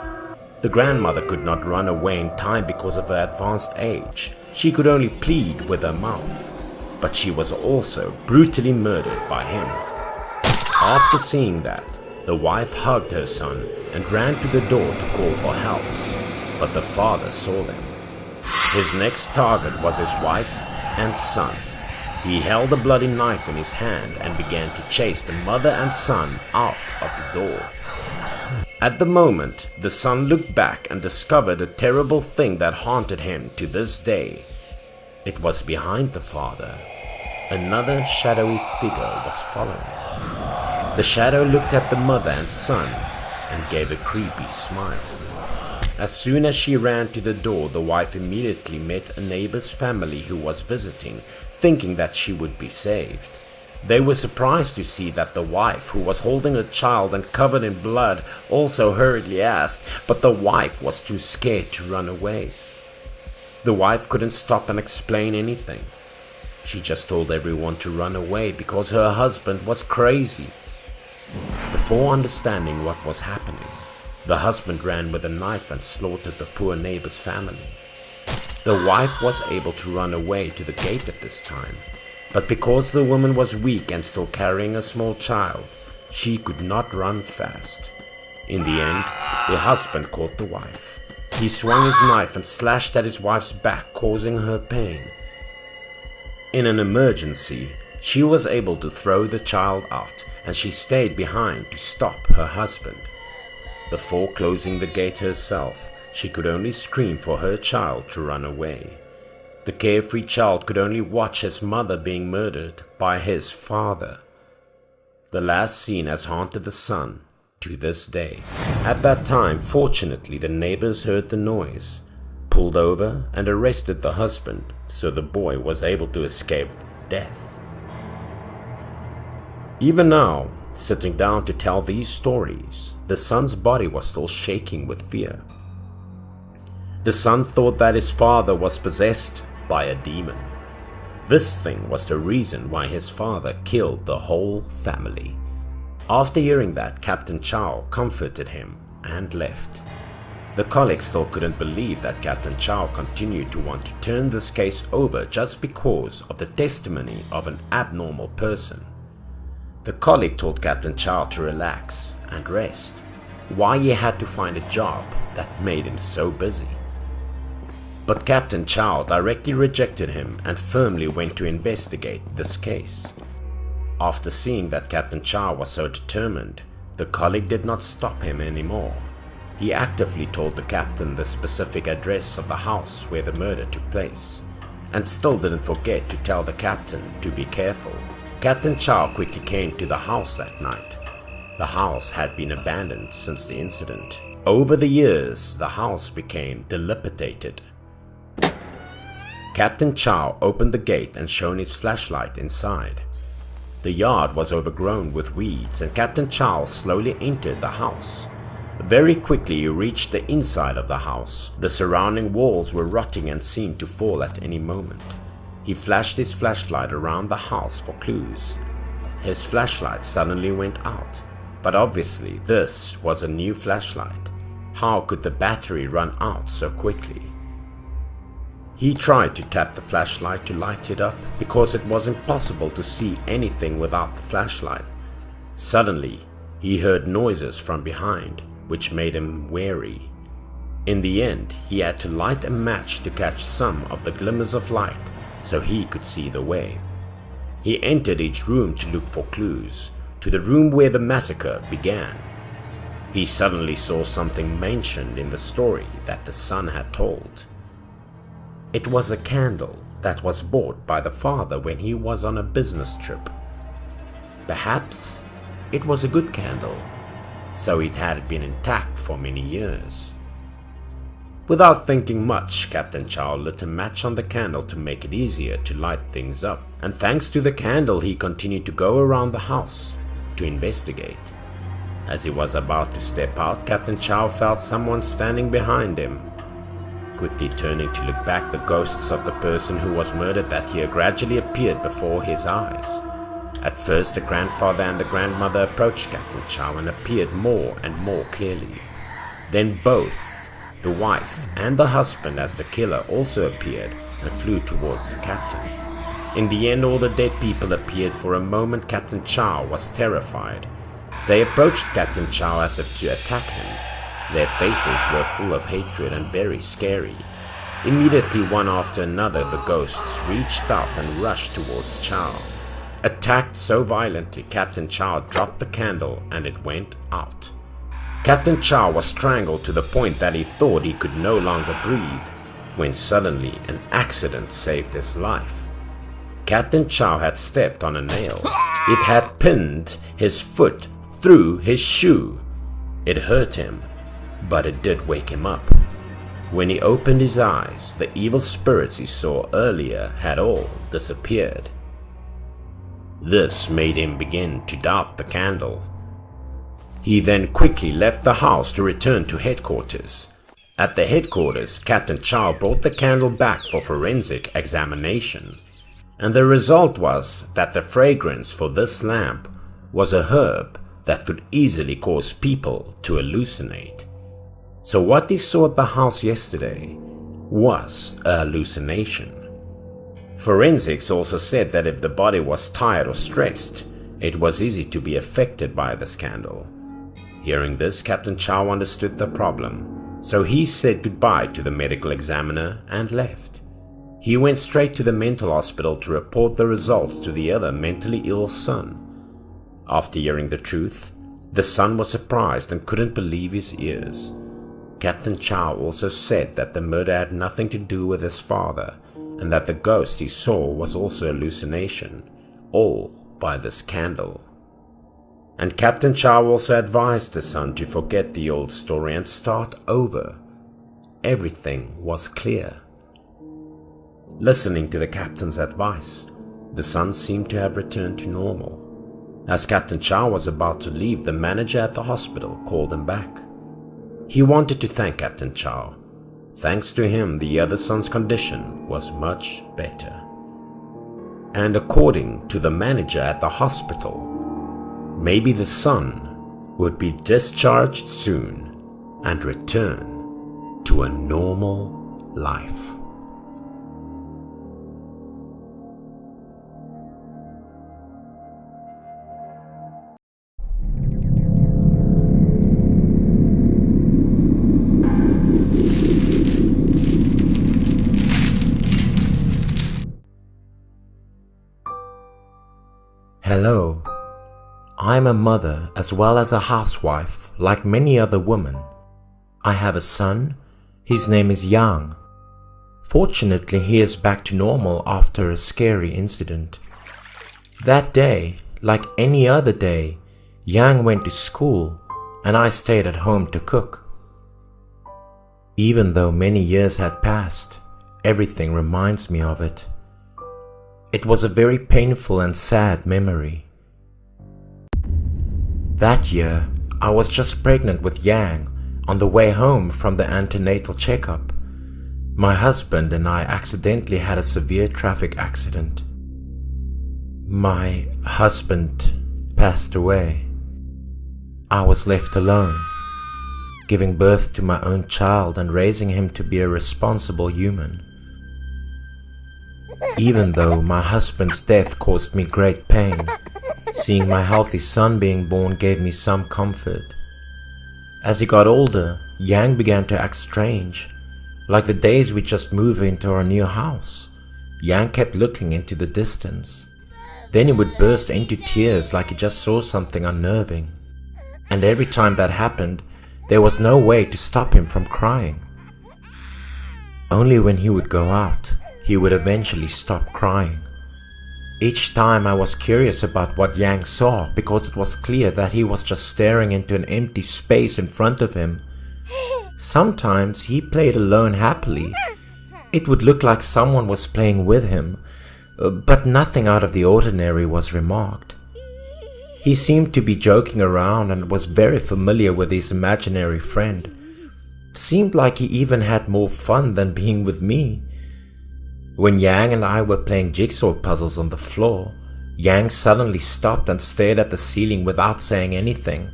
The grandmother could not run away in time because of her advanced age. She could only plead with her mouth. But she was also brutally murdered by him. After seeing that, the wife hugged her son and ran to the door to call for help. But the father saw them. His next target was his wife and son. He held a bloody knife in his hand and began to chase the mother and son out of the door. At the moment, the son looked back and discovered a terrible thing that haunted him to this day. It was behind the father. Another shadowy figure was following. The shadow looked at the mother and son and gave a creepy smile. As soon as she ran to the door, the wife immediately met a neighbor's family who was visiting, thinking that she would be saved. They were surprised to see that the wife, who was holding a child and covered in blood, also hurriedly asked, but the wife was too scared to run away. The wife couldn't stop and explain anything. She just told everyone to run away because her husband was crazy. Before understanding what was happening, the husband ran with a knife and slaughtered the poor neighbor's family. The wife was able to run away to the gate at this time, but because the woman was weak and still carrying a small child, she could not run fast. In the end, the husband caught the wife. He swung his knife and slashed at his wife's back, causing her pain. In an emergency, she was able to throw the child out, and she stayed behind to stop her husband. Before closing the gate herself, she could only scream for her child to run away. The carefree child could only watch his mother being murdered by his father. The last scene has haunted the son to this day. At that time, fortunately, the neighbors heard the noise, pulled over and arrested the husband, so the boy was able to escape death. Even now, sitting down to tell these stories, the son's body was still shaking with fear. The son thought that his father was possessed by a demon. This thing was the reason why his father killed the whole family. After hearing that, Captain Chow comforted him and left. The colleagues still couldn't believe that Captain Chow continued to want to turn this case over just because of the testimony of an abnormal person. The colleague told Captain Chow to relax and rest, why he had to find a job that made him so busy. But Captain Chow directly rejected him and firmly went to investigate this case. After seeing that Captain Chow was so determined, the colleague did not stop him anymore. He actively told the captain the specific address of the house where the murder took place, and still didn't forget to tell the captain to be careful. Captain Chow quickly came to the house that night. The house had been abandoned since the incident. Over the years, the house became dilapidated. Captain Chow opened the gate and shone his flashlight inside. The yard was overgrown with weeds, and Captain Chow slowly entered the house. Very quickly he reached the inside of the house. The surrounding walls were rotting and seemed to fall at any moment. He flashed his flashlight around the house for clues. His flashlight suddenly went out, but obviously this was a new flashlight. How could the battery run out so quickly? He tried to tap the flashlight to light it up because it was impossible to see anything without the flashlight. Suddenly, he heard noises from behind, which made him wary. In the end, he had to light a match to catch some of the glimmers of light so he could see the way. He entered each room to look for clues, to the room where the massacre began. He suddenly saw something mentioned in the story that the son had told. It was a candle that was bought by the father when he was on a business trip. Perhaps it was a good candle, so it had been intact for many years. Without thinking much, Captain Chow lit a match on the candle to make it easier to light things up, and thanks to the candle he continued to go around the house to investigate. As he was about to step out, Captain Chow felt someone standing behind him. Quickly turning to look back, the ghosts of the person who was murdered that year gradually appeared before his eyes. At first, the grandfather and the grandmother approached Captain Chow and appeared more and more clearly. Then both the wife and the husband as the killer also appeared and flew towards the captain. In the end, all the dead people appeared. For a moment, Captain Chow was terrified. They approached Captain Chow as if to attack him. Their faces were full of hatred and very scary. Immediately, one after another, the ghosts reached out and rushed towards Chow. Attacked so violently, Captain Chow dropped the candle and it went out. Captain Chow was strangled to the point that he thought he could no longer breathe, when suddenly an accident saved his life. Captain Chow had stepped on a nail. It had pinned his foot through his shoe. It hurt him, but it did wake him up. When he opened his eyes, the evil spirits he saw earlier had all disappeared. This made him begin to doubt the candle. He then quickly left the house to return to headquarters. At the headquarters, Captain Chow brought the candle back for forensic examination, and the result was that the fragrance for this lamp was a herb that could easily cause people to hallucinate. So what he saw at the house yesterday was a hallucination. Forensics also said that if the body was tired or stressed, it was easy to be affected by this candle. Hearing this, Captain Chow understood the problem, so he said goodbye to the medical examiner and left. He went straight to the mental hospital to report the results to the other mentally ill son. After hearing the truth, the son was surprised and couldn't believe his ears. Captain Chow also said that the murder had nothing to do with his father, and that the ghost he saw was also a hallucination, all by this candle. And Captain Chow also advised the son to forget the old story and start over. Everything was clear. Listening to the captain's advice, the son seemed to have returned to normal. As Captain Chow was about to leave, the manager at the hospital called him back. He wanted to thank Captain Chow. Thanks to him, the other son's condition was much better. And according to the manager at the hospital, maybe the son would be discharged soon and return to a normal life. Hello. I'm a mother as well as a housewife, like many other women. I have a son. His name is Yang. Fortunately, he is back to normal after a scary incident. That day, like any other day, Yang went to school and I stayed at home to cook. Even though many years had passed, everything reminds me of it. It was a very painful and sad memory. That year, I was just pregnant with Yang on the way home from the antenatal checkup. My husband and I accidentally had a severe traffic accident. My husband passed away. I was left alone, giving birth to my own child and raising him to be a responsible human. Even though my husband's death caused me great pain, seeing my healthy son being born gave me some comfort. As he got older, Yang began to act strange, like the days we just moved into our new house. Yang kept looking into the distance. Then he would burst into tears like he just saw something unnerving. And every time that happened, there was no way to stop him from crying. Only when he would go out, he would eventually stop crying. Each time I was curious about what Yang saw because it was clear that he was just staring into an empty space in front of him. Sometimes he played alone happily. It would look like someone was playing with him, but nothing out of the ordinary was remarked. He seemed to be joking around and was very familiar with his imaginary friend. Seemed like he even had more fun than being with me. When Yang and I were playing jigsaw puzzles on the floor, Yang suddenly stopped and stared at the ceiling without saying anything.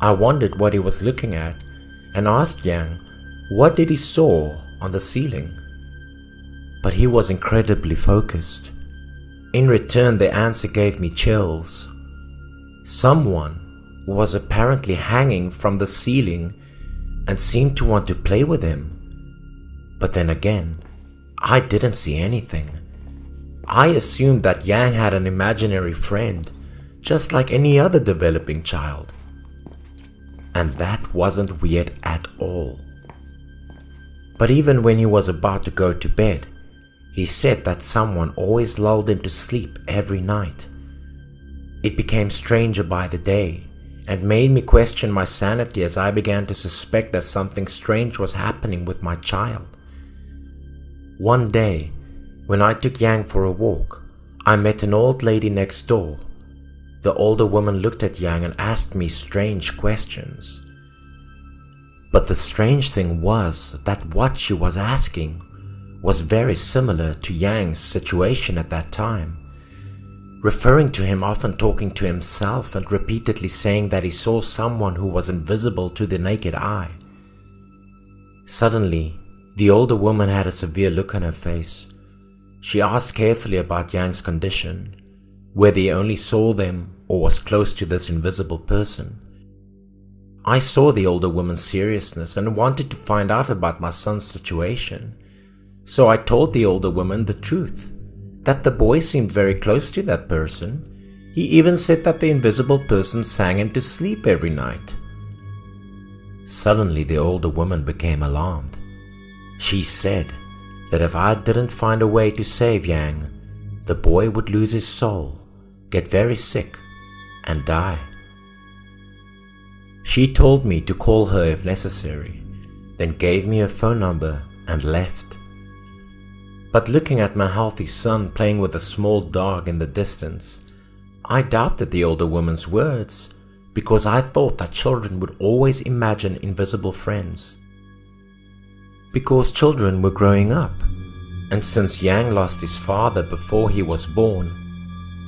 I wondered what he was looking at and asked Yang what did he saw on the ceiling. But he was incredibly focused. In return, the answer gave me chills. Someone was apparently hanging from the ceiling and seemed to want to play with him. But then again, I didn't see anything. I assumed that Yang had an imaginary friend, just like any other developing child. And that wasn't weird at all. But even when he was about to go to bed, he said that someone always lulled him to sleep every night. It became stranger by the day and made me question my sanity as I began to suspect that something strange was happening with my child. One day, when I took Yang for a walk, I met an old lady next door. The older woman looked at Yang and asked me strange questions. But the strange thing was that what she was asking was very similar to Yang's situation at that time, referring to him often talking to himself and repeatedly saying that he saw someone who was invisible to the naked eye. Suddenly, the older woman had a severe look on her face. She asked carefully about Yang's condition, whether he only saw them or was close to this invisible person. I saw the older woman's seriousness and wanted to find out about my son's situation. So I told the older woman the truth, that the boy seemed very close to that person. He even said that the invisible person sang him to sleep every night. Suddenly the older woman became alarmed. She said that if I didn't find a way to save Yang, the boy would lose his soul, get very sick, and die. She told me to call her if necessary, then gave me her phone number and left. But looking at my healthy son playing with a small dog in the distance, I doubted the older woman's words because I thought that children would always imagine invisible friends. Because children were growing up, and since Yang lost his father before he was born,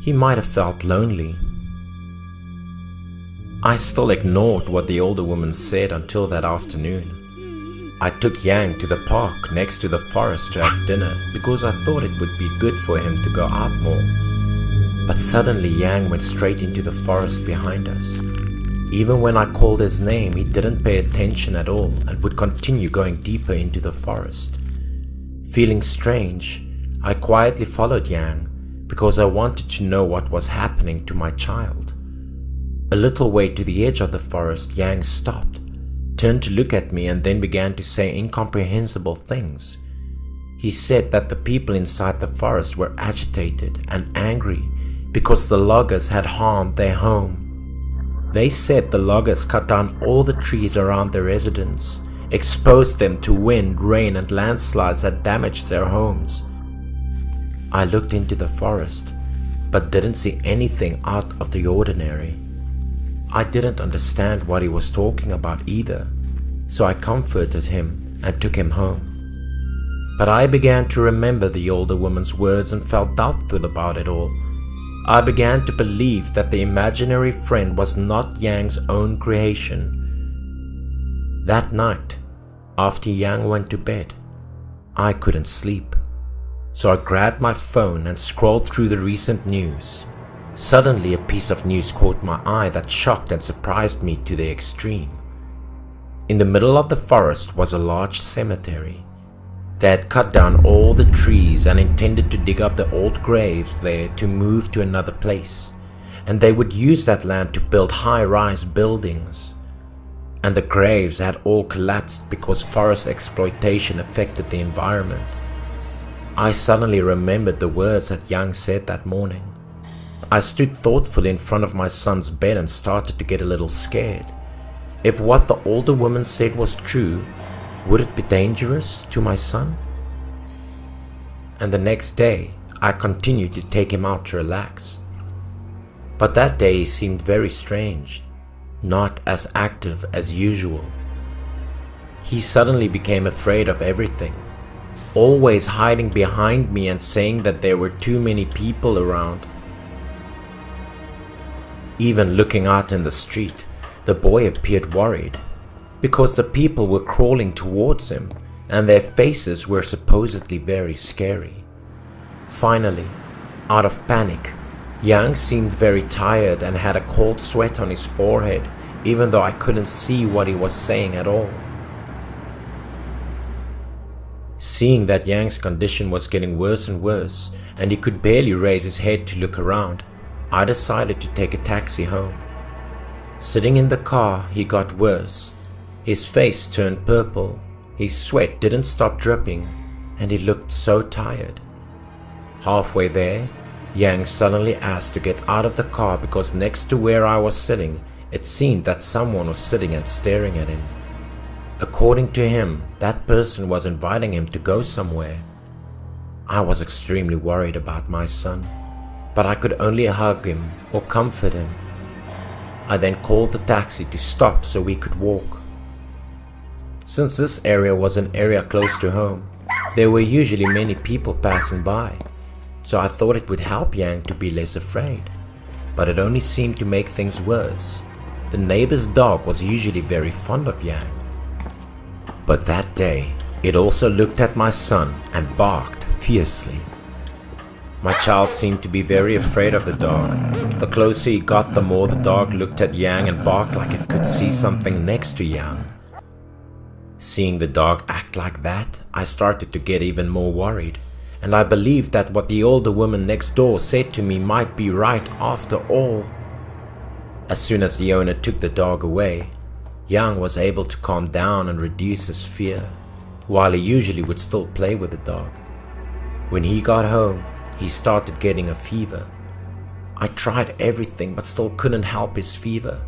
he might have felt lonely. I still ignored what the older woman said until that afternoon. I took Yang to the park next to the forest to have dinner because I thought it would be good for him to go out more. But suddenly Yang went straight into the forest behind us. Even when I called his name, he didn't pay attention at all and would continue going deeper into the forest. Feeling strange, I quietly followed Yang because I wanted to know what was happening to my child. A little way to the edge of the forest, Yang stopped, turned to look at me, and then began to say incomprehensible things. He said that the people inside the forest were agitated and angry because the loggers had harmed their home. They said the loggers cut down all the trees around their residence, exposed them to wind, rain, and landslides that damaged their homes. I looked into the forest, but didn't see anything out of the ordinary. I didn't understand what he was talking about either, so I comforted him and took him home. But I began to remember the older woman's words and felt doubtful about it all. I began to believe that the imaginary friend was not Yang's own creation. That night, after Yang went to bed, I couldn't sleep. So I grabbed my phone and scrolled through the recent news. Suddenly, a piece of news caught my eye that shocked and surprised me to the extreme. In the middle of the forest was a large cemetery. They had cut down all the trees and intended to dig up the old graves there to move to another place, and they would use that land to build high-rise buildings. And the graves had all collapsed because forest exploitation affected the environment. I suddenly remembered the words that Yang said that morning. I stood thoughtfully in front of my son's bed and started to get a little scared. If what the older woman said was true, would it be dangerous to my son? And the next day, I continued to take him out to relax. But that day he seemed very strange, not as active as usual. He suddenly became afraid of everything, always hiding behind me and saying that there were too many people around. Even looking out in the street, the boy appeared worried, because the people were crawling towards him and their faces were supposedly very scary. Finally, out of panic, Yang seemed very tired and had a cold sweat on his forehead, even though I couldn't see what he was saying at all. Seeing that Yang's condition was getting worse and worse, and he could barely raise his head to look around, I decided to take a taxi home. Sitting in the car, he got worse. His face turned purple, his sweat didn't stop dripping, and he looked so tired. Halfway there, Yang suddenly asked to get out of the car because next to where I was sitting, it seemed that someone was sitting and staring at him. According to him, that person was inviting him to go somewhere. I was extremely worried about my son, but I could only hug him or comfort him. I then called the taxi to stop so we could walk. Since this area was an area close to home, there were usually many people passing by, so I thought it would help Yang to be less afraid, but it only seemed to make things worse. The neighbor's dog was usually very fond of Yang, but that day it also looked at my son and barked fiercely. My child seemed to be very afraid of the dog. The closer he got, the more the dog looked at Yang and barked like it could see something next to Yang. Seeing the dog act like that, I started to get even more worried, and I believed that what the older woman next door said to me might be right after all. As soon as the owner took the dog away, Yang was able to calm down and reduce his fear, while he usually would still play with the dog. When he got home, he started getting a fever. I tried everything but still couldn't help his fever.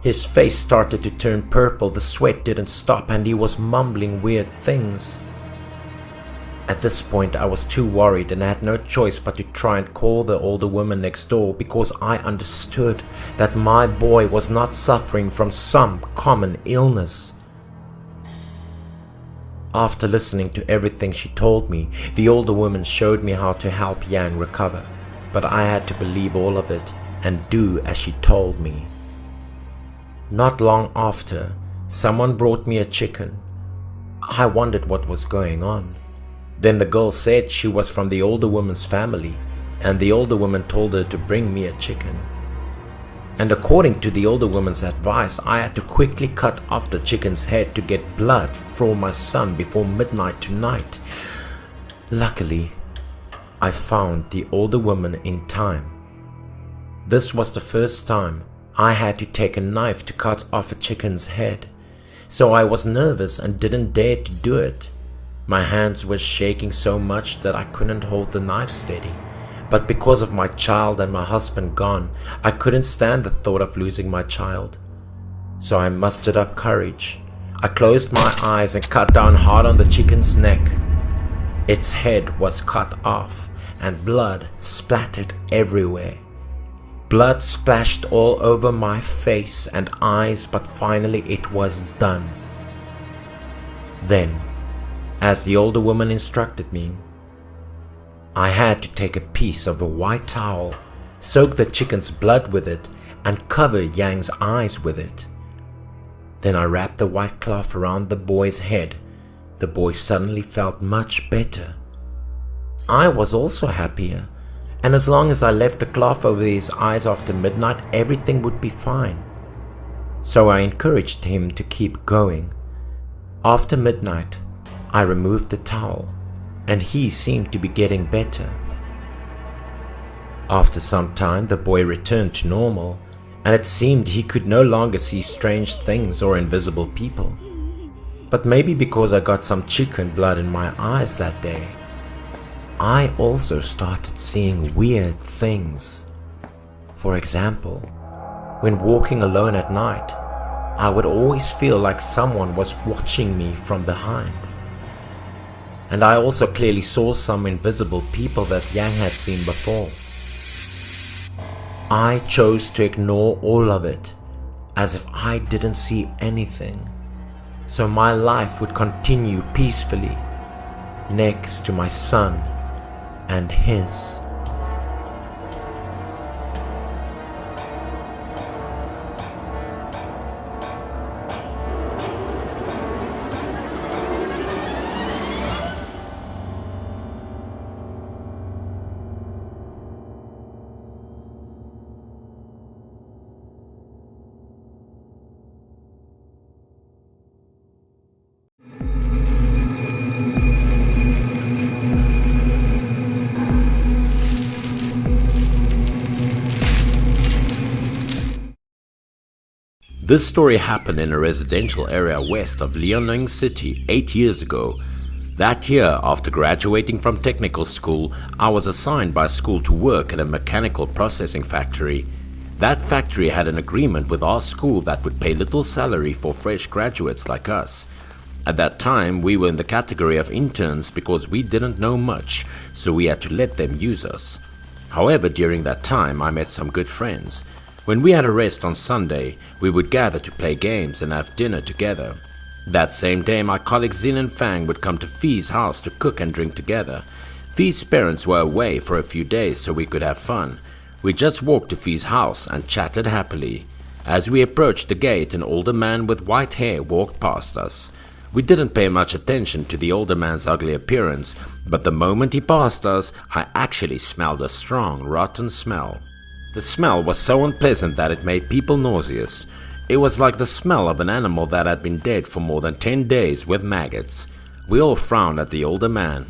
His face started to turn purple, the sweat didn't stop, and he was mumbling weird things. At this point I was too worried and I had no choice but to try and call the older woman next door because I understood that my boy was not suffering from some common illness. After listening to everything she told me, the older woman showed me how to help Yang recover, but I had to believe all of it and do as she told me. Not long after, someone brought me a chicken. I wondered what was going on. Then the girl said she was from the older woman's family, and the older woman told her to bring me a chicken. And according to the older woman's advice, I had to quickly cut off the chicken's head to get blood for my son before midnight tonight. Luckily, I found the older woman in time. This was the first time I had to take a knife to cut off a chicken's head, so I was nervous and didn't dare to do it. My hands were shaking so much that I couldn't hold the knife steady. But because of my child and my husband gone, I couldn't stand the thought of losing my child. So I mustered up courage. I closed my eyes and cut down hard on the chicken's neck. Its head was cut off and blood splattered everywhere. Blood splashed all over my face and eyes, but finally it was done. Then, as the older woman instructed me, I had to take a piece of a white towel, soak the chicken's blood with it, and cover Yang's eyes with it. Then I wrapped the white cloth around the boy's head. The boy suddenly felt much better. I was also happier, and as long as I left the cloth over his eyes after midnight, everything would be fine. So I encouraged him to keep going. After midnight, I removed the towel, and he seemed to be getting better. After some time, the boy returned to normal, and it seemed he could no longer see strange things or invisible people. But maybe because I got some chicken blood in my eyes that day, I also started seeing weird things. For example, when walking alone at night, I would always feel like someone was watching me from behind. And I also clearly saw some invisible people that Yang had seen before. I chose to ignore all of it, as if I didn't see anything, so my life would continue peacefully, next to my son and his. This story happened in a residential area west of Liaoning City 8 years ago. That year, after graduating from technical school, I was assigned by school to work at a mechanical processing factory. That factory had an agreement with our school that would pay little salary for fresh graduates like us. At that time, we were in the category of interns because we didn't know much, so we had to let them use us. However, during that time, I met some good friends. When we had a rest on Sunday, we would gather to play games and have dinner together. That same day, my colleagues Zin and Fang would come to Fee's house to cook and drink together. Fee's parents were away for a few days so we could have fun. We just walked to Fee's house and chatted happily. As we approached the gate, an older man with white hair walked past us. We didn't pay much attention to the older man's ugly appearance, but the moment he passed us, I actually smelled a strong, rotten smell. The smell was so unpleasant that it made people nauseous. It was like the smell of an animal that had been dead for more than 10 days with maggots. We all frowned at the older man.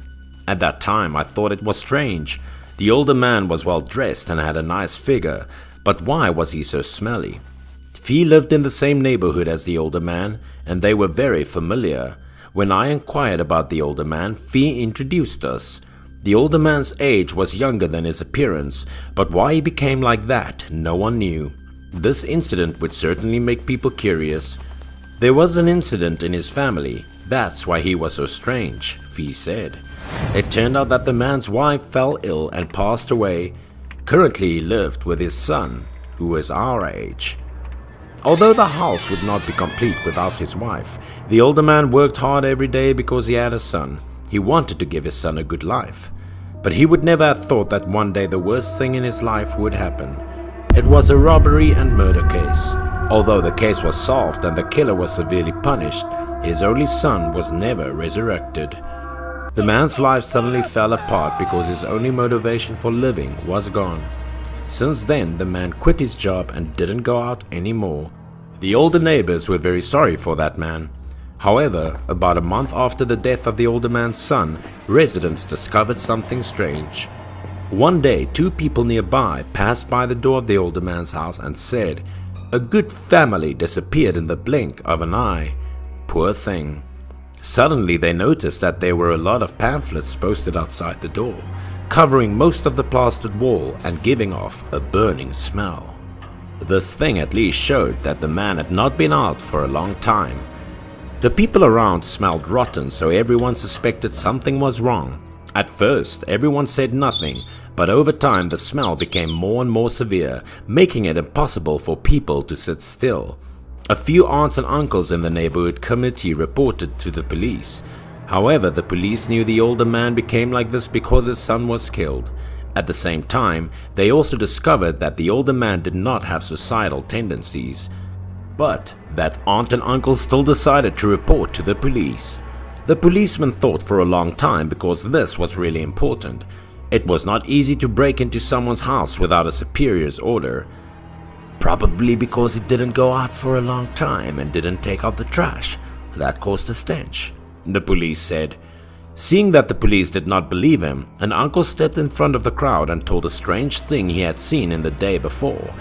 At that time, I thought it was strange. The older man was well dressed and had a nice figure, but why was he so smelly? Fee lived in the same neighborhood as the older man, and they were very familiar. When I inquired about the older man, Fee introduced us. The older man's age was younger than his appearance, but why he became like that, no one knew. This incident would certainly make people curious. There was an incident in his family. That's why he was so strange, Fee said. It turned out that the man's wife fell ill and passed away. Currently he lived with his son, who was our age. Although the house would not be complete without his wife, the older man worked hard every day because he had a son. He wanted to give his son a good life. But he would never have thought that one day the worst thing in his life would happen. It was a robbery and murder case. Although the case was solved and the killer was severely punished, his only son was never resurrected. The man's life suddenly fell apart because his only motivation for living was gone. Since then, the man quit his job and didn't go out anymore. The older neighbors were very sorry for that man. However, about a month after the death of the older man's son, residents discovered something strange. One day, two people nearby passed by the door of the older man's house and said, "A good family disappeared in the blink of an eye. Poor thing." Suddenly they noticed that there were a lot of pamphlets posted outside the door, covering most of the plastered wall and giving off a burning smell. This thing at least showed that the man had not been out for a long time. The people around smelled rotten, so everyone suspected something was wrong. At first, everyone said nothing, but over time the smell became more and more severe, making it impossible for people to sit still. A few aunts and uncles in the neighborhood committee reported to the police. However, the police knew the older man became like this because his son was killed. At the same time, they also discovered that the older man did not have suicidal tendencies. But that aunt and uncle still decided to report to the police. The policemen thought for a long time because this was really important. It was not easy to break into someone's house without a superior's order. Probably because he didn't go out for a long time and didn't take out the trash. That caused a stench, the police said. Seeing that the police did not believe him, an uncle stepped in front of the crowd and told a strange thing he had seen in the day before.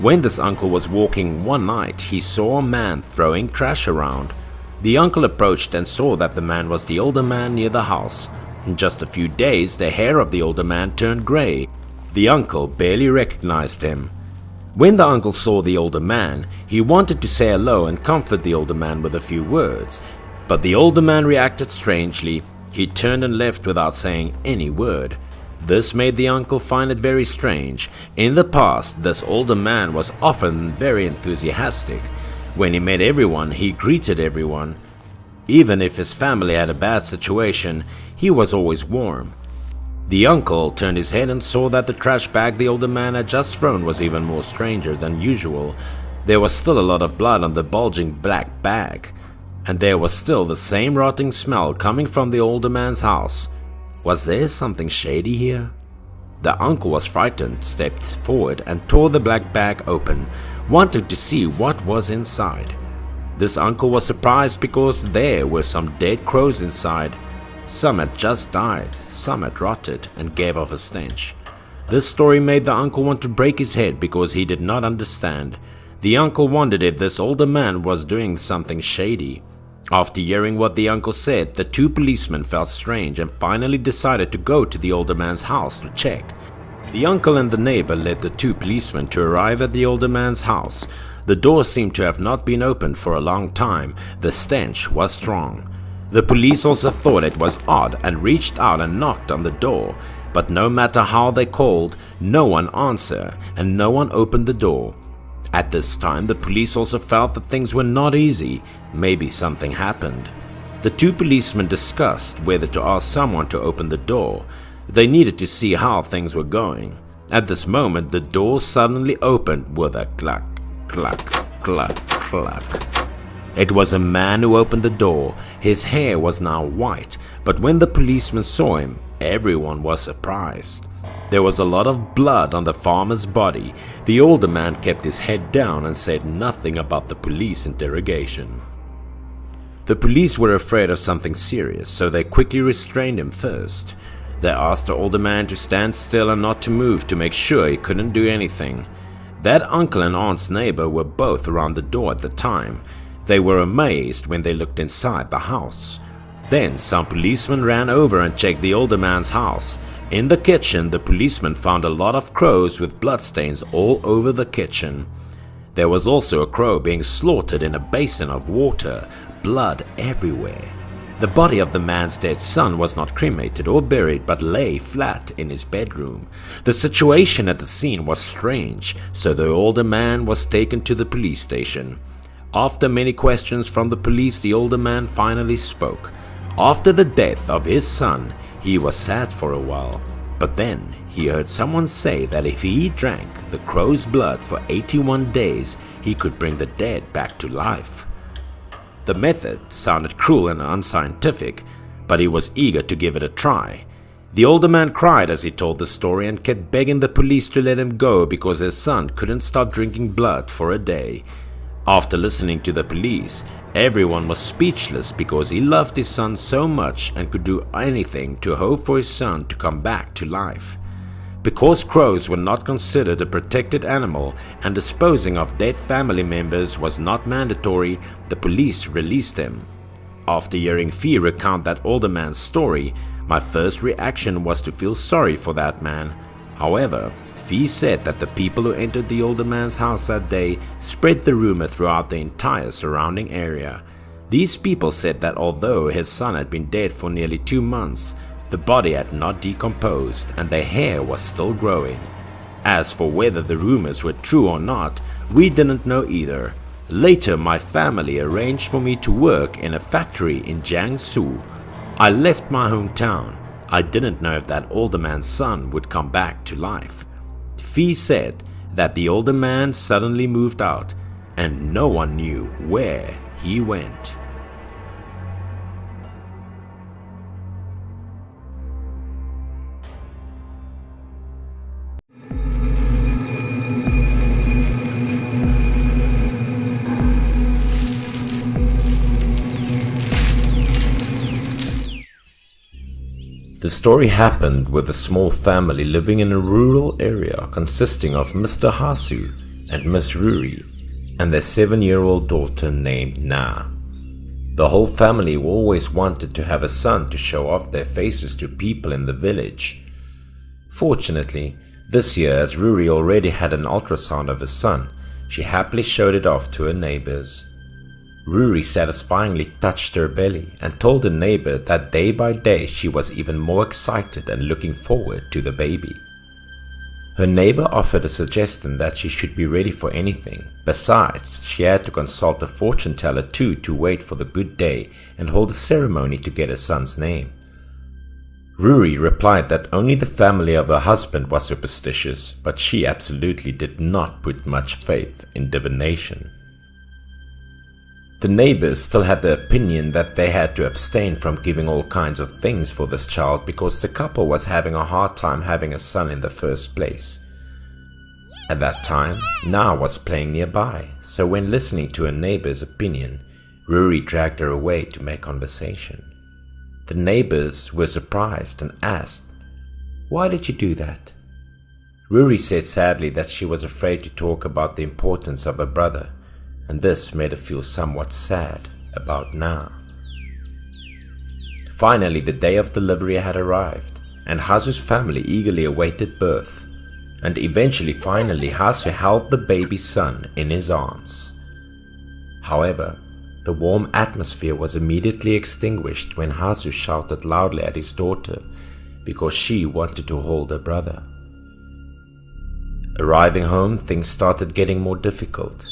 When this uncle was walking one night, he saw a man throwing trash around. The uncle approached and saw that the man was the older man near the house. In just a few days, the hair of the older man turned grey. The uncle barely recognized him. When the uncle saw the older man, he wanted to say hello and comfort the older man with a few words. But the older man reacted strangely. He turned and left without saying any word. This made the uncle find it very strange. In the past, this older man was often very enthusiastic. When he met everyone, he greeted everyone. Even if his family had a bad situation, he was always warm. The uncle turned his head and saw that the trash bag the older man had just thrown was even more stranger than usual. There was still a lot of blood on the bulging black bag, and there was still the same rotting smell coming from the older man's house. Was there something shady here? The uncle was frightened, stepped forward and tore the black bag open, wanting to see what was inside. This uncle was surprised because there were some dead crows inside. Some had just died, some had rotted and gave off a stench. This story made the uncle want to break his head because he did not understand. The uncle wondered if this older man was doing something shady. After hearing what the uncle said, the two policemen felt strange and finally decided to go to the older man's house to check. The uncle and the neighbor led the two policemen to arrive at the older man's house. The door seemed to have not been opened for a long time. The stench was strong. The police also thought it was odd and reached out and knocked on the door, but no matter how they called, no one answered and no one opened the door. At this time, the police also felt that things were not easy. Maybe something happened. The two policemen discussed whether to ask someone to open the door. They needed to see how things were going. At this moment, the door suddenly opened with a cluck, cluck, cluck, cluck. It was a man who opened the door. His hair was now white, but when the policemen saw him, everyone was surprised. There was a lot of blood on the farmer's body. The older man kept his head down and said nothing about the police interrogation. The police were afraid of something serious, so they quickly restrained him first. They asked the older man to stand still and not to move to make sure he couldn't do anything. That uncle and aunt's neighbor were both around the door at the time. They were amazed when they looked inside the house. Then some policemen ran over and checked the older man's house. In the kitchen, the policemen found a lot of crows with bloodstains all over the kitchen. There was also a crow being slaughtered in a basin of water, blood everywhere. The body of the man's dead son was not cremated or buried but lay flat in his bedroom. The situation at the scene was strange, so the older man was taken to the police station. After many questions from the police, the older man finally spoke. After the death of his son, he was sad for a while, but then he heard someone say that if he drank the crow's blood for 81 days, he could bring the dead back to life. The method sounded cruel and unscientific, but he was eager to give it a try. The older man cried as he told the story and kept begging the police to let him go because his son couldn't stop drinking blood for a day. After listening to the police, everyone was speechless because he loved his son so much and could do anything to hope for his son to come back to life. Because crows were not considered a protected animal and disposing of dead family members was not mandatory, the police released him. After hearing Fee recount that older man's story, my first reaction was to feel sorry for that man. However, Fee said that the people who entered the older man's house that day spread the rumor throughout the entire surrounding area. These people said that although his son had been dead for nearly 2 months, the body had not decomposed and the hair was still growing. As for whether the rumors were true or not, we didn't know either. Later, my family arranged for me to work in a factory in Jiangsu. I left my hometown. I didn't know if that older man's son would come back to life. Fee said that the older man suddenly moved out and no one knew where he went. The story happened with a small family living in a rural area consisting of Mr. Hasu and Miss Ruri and their 7-year-old daughter named Na. The whole family always wanted to have a son to show off their faces to people in the village. Fortunately, this year as Ruri already had an ultrasound of his son, she happily showed it off to her neighbors. Ruri satisfyingly touched her belly and told her neighbor that day by day she was even more excited and looking forward to the baby. Her neighbor offered a suggestion that she should be ready for anything. Besides, she had to consult a fortune teller too to wait for the good day and hold a ceremony to get her son's name. Ruri replied that only the family of her husband was superstitious, but she absolutely did not put much faith in divination. The neighbors still had the opinion that they had to abstain from giving all kinds of things for this child because the couple was having a hard time having a son in the first place. At that time, Na was playing nearby, so when listening to her neighbor's opinion, Ruri dragged her away to make conversation. The neighbors were surprised and asked, "Why did you do that?" Ruri said sadly that she was afraid to talk about the importance of her brother, and this made her feel somewhat sad about now. Finally, the day of delivery had arrived, and Hazu's family eagerly awaited birth, and eventually Hazu held the baby son in his arms. However, the warm atmosphere was immediately extinguished when Hazu shouted loudly at his daughter because she wanted to hold her brother. Arriving home, things started getting more difficult.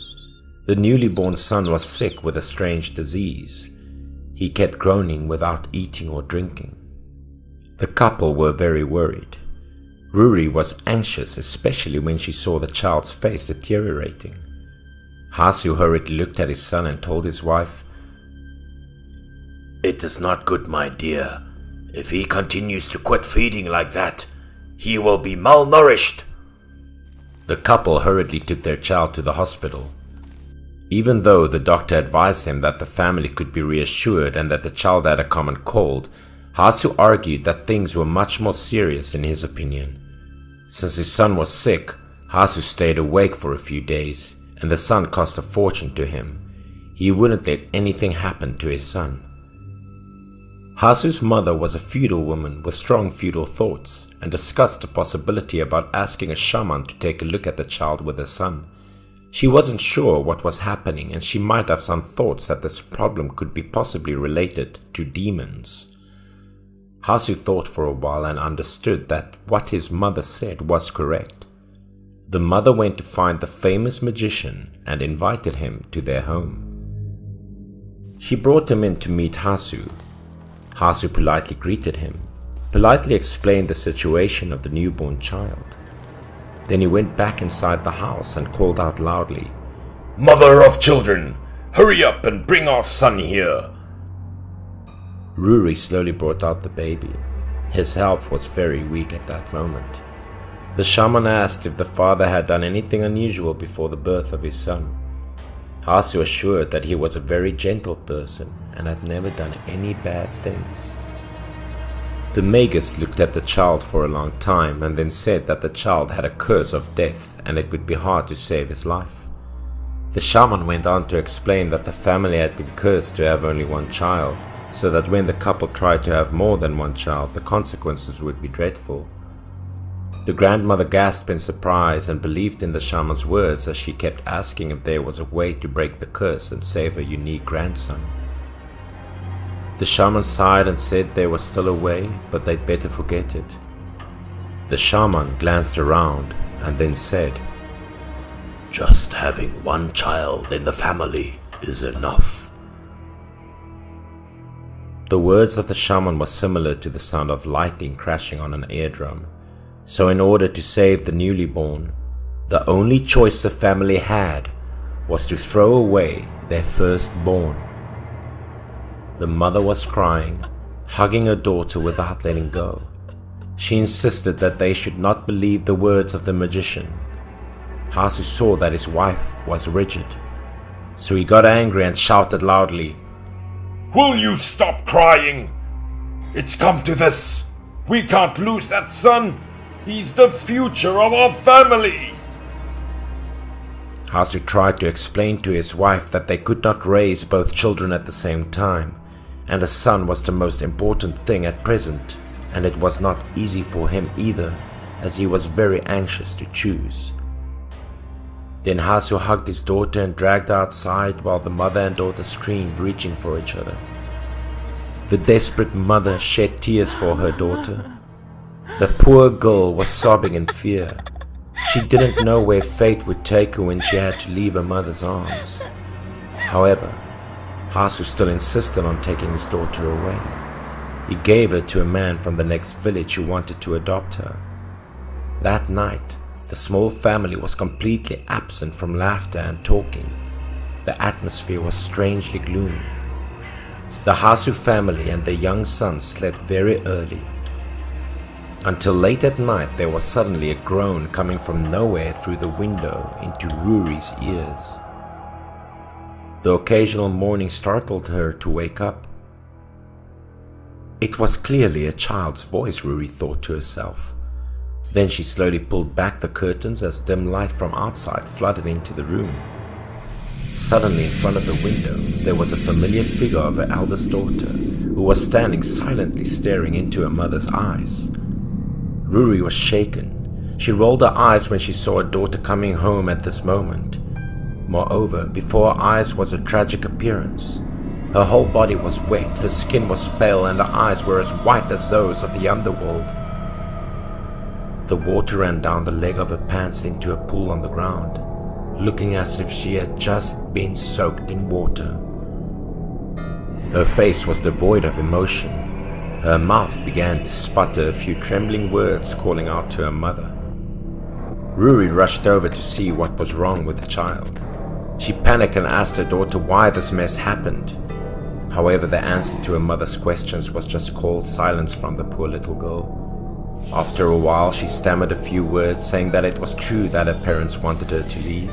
The newly born son was sick with a strange disease. He kept groaning without eating or drinking. The couple were very worried. Ruri was anxious, especially when she saw the child's face deteriorating. Hazu hurriedly looked at his son and told his wife, "It is not good, my dear. If he continues to quit feeding like that, he will be malnourished." The couple hurriedly took their child to the hospital. Even though the doctor advised them that the family could be reassured and that the child had a common cold, Hazu argued that things were much more serious in his opinion. Since his son was sick, Hazu stayed awake for a few days, and the son cost a fortune to him. He wouldn't let anything happen to his son. Hazu's mother was a feudal woman with strong feudal thoughts and discussed the possibility about asking a shaman to take a look at the child with her son. She wasn't sure what was happening, and she might have some thoughts that this problem could be possibly related to demons. Hazu thought for a while and understood that what his mother said was correct. The mother went to find the famous magician and invited him to their home. She brought him in to meet Hazu. Hazu politely greeted him, politely explained the situation of the newborn child. Then he went back inside the house and called out loudly, "Mother of children, hurry up and bring our son here." Ruri slowly brought out the baby. His health was very weak at that moment. The shaman asked if the father had done anything unusual before the birth of his son. Hazu assured that he was a very gentle person and had never done any bad things. The magus looked at the child for a long time and then said that the child had a curse of death and it would be hard to save his life. The shaman went on to explain that the family had been cursed to have only one child, so that when the couple tried to have more than one child, the consequences would be dreadful. The grandmother gasped in surprise and believed in the shaman's words as she kept asking if there was a way to break the curse and save her unique grandson. The shaman sighed and said there was still a way, but they'd better forget it. The shaman glanced around and then said, "Just having one child in the family is enough." The words of the shaman were similar to the sound of lightning crashing on an eardrum. So in order to save the newly born, the only choice the family had was to throw away their firstborn. The mother was crying, hugging her daughter without letting go. She insisted that they should not believe the words of the magician. Hazu saw that his wife was rigid, so he got angry and shouted loudly, "Will you stop crying? It's come to this. We can't lose that son. He's the future of our family." Hazu tried to explain to his wife that they could not raise both children at the same time, and a son was the most important thing at present, and it was not easy for him either, as he was very anxious to choose. Then Hazu hugged his daughter and dragged her outside while the mother and daughter screamed, reaching for each other. The desperate mother shed tears for her daughter. The poor girl was sobbing in fear. She didn't know where fate would take her when she had to leave her mother's arms. However, Hazu still insisted on taking his daughter away. He gave her to a man from the next village who wanted to adopt her. That night, the small family was completely absent from laughter and talking. The atmosphere was strangely gloomy. The Hazu family and their young son slept very early. Until late at night, there was suddenly a groan coming from nowhere through the window into Ruri's ears. The occasional moaning startled her to wake up. It was clearly a child's voice, Ruri thought to herself. Then she slowly pulled back the curtains as dim light from outside flooded into the room. Suddenly, in front of the window, there was a familiar figure of her eldest daughter, who was standing silently staring into her mother's eyes. Ruri was shaken. She rolled her eyes when she saw her daughter coming home at this moment. Moreover, before her eyes was a tragic appearance. Her whole body was wet, her skin was pale, and her eyes were as white as those of the underworld. The water ran down the leg of her pants into a pool on the ground, looking as if she had just been soaked in water. Her face was devoid of emotion. Her mouth began to sputter a few trembling words calling out to her mother. Ruri rushed over to see what was wrong with the child. She panicked and asked her daughter why this mess happened. However, the answer to her mother's questions was just cold silence from the poor little girl. After a while, she stammered a few words, saying that it was true that her parents wanted her to leave.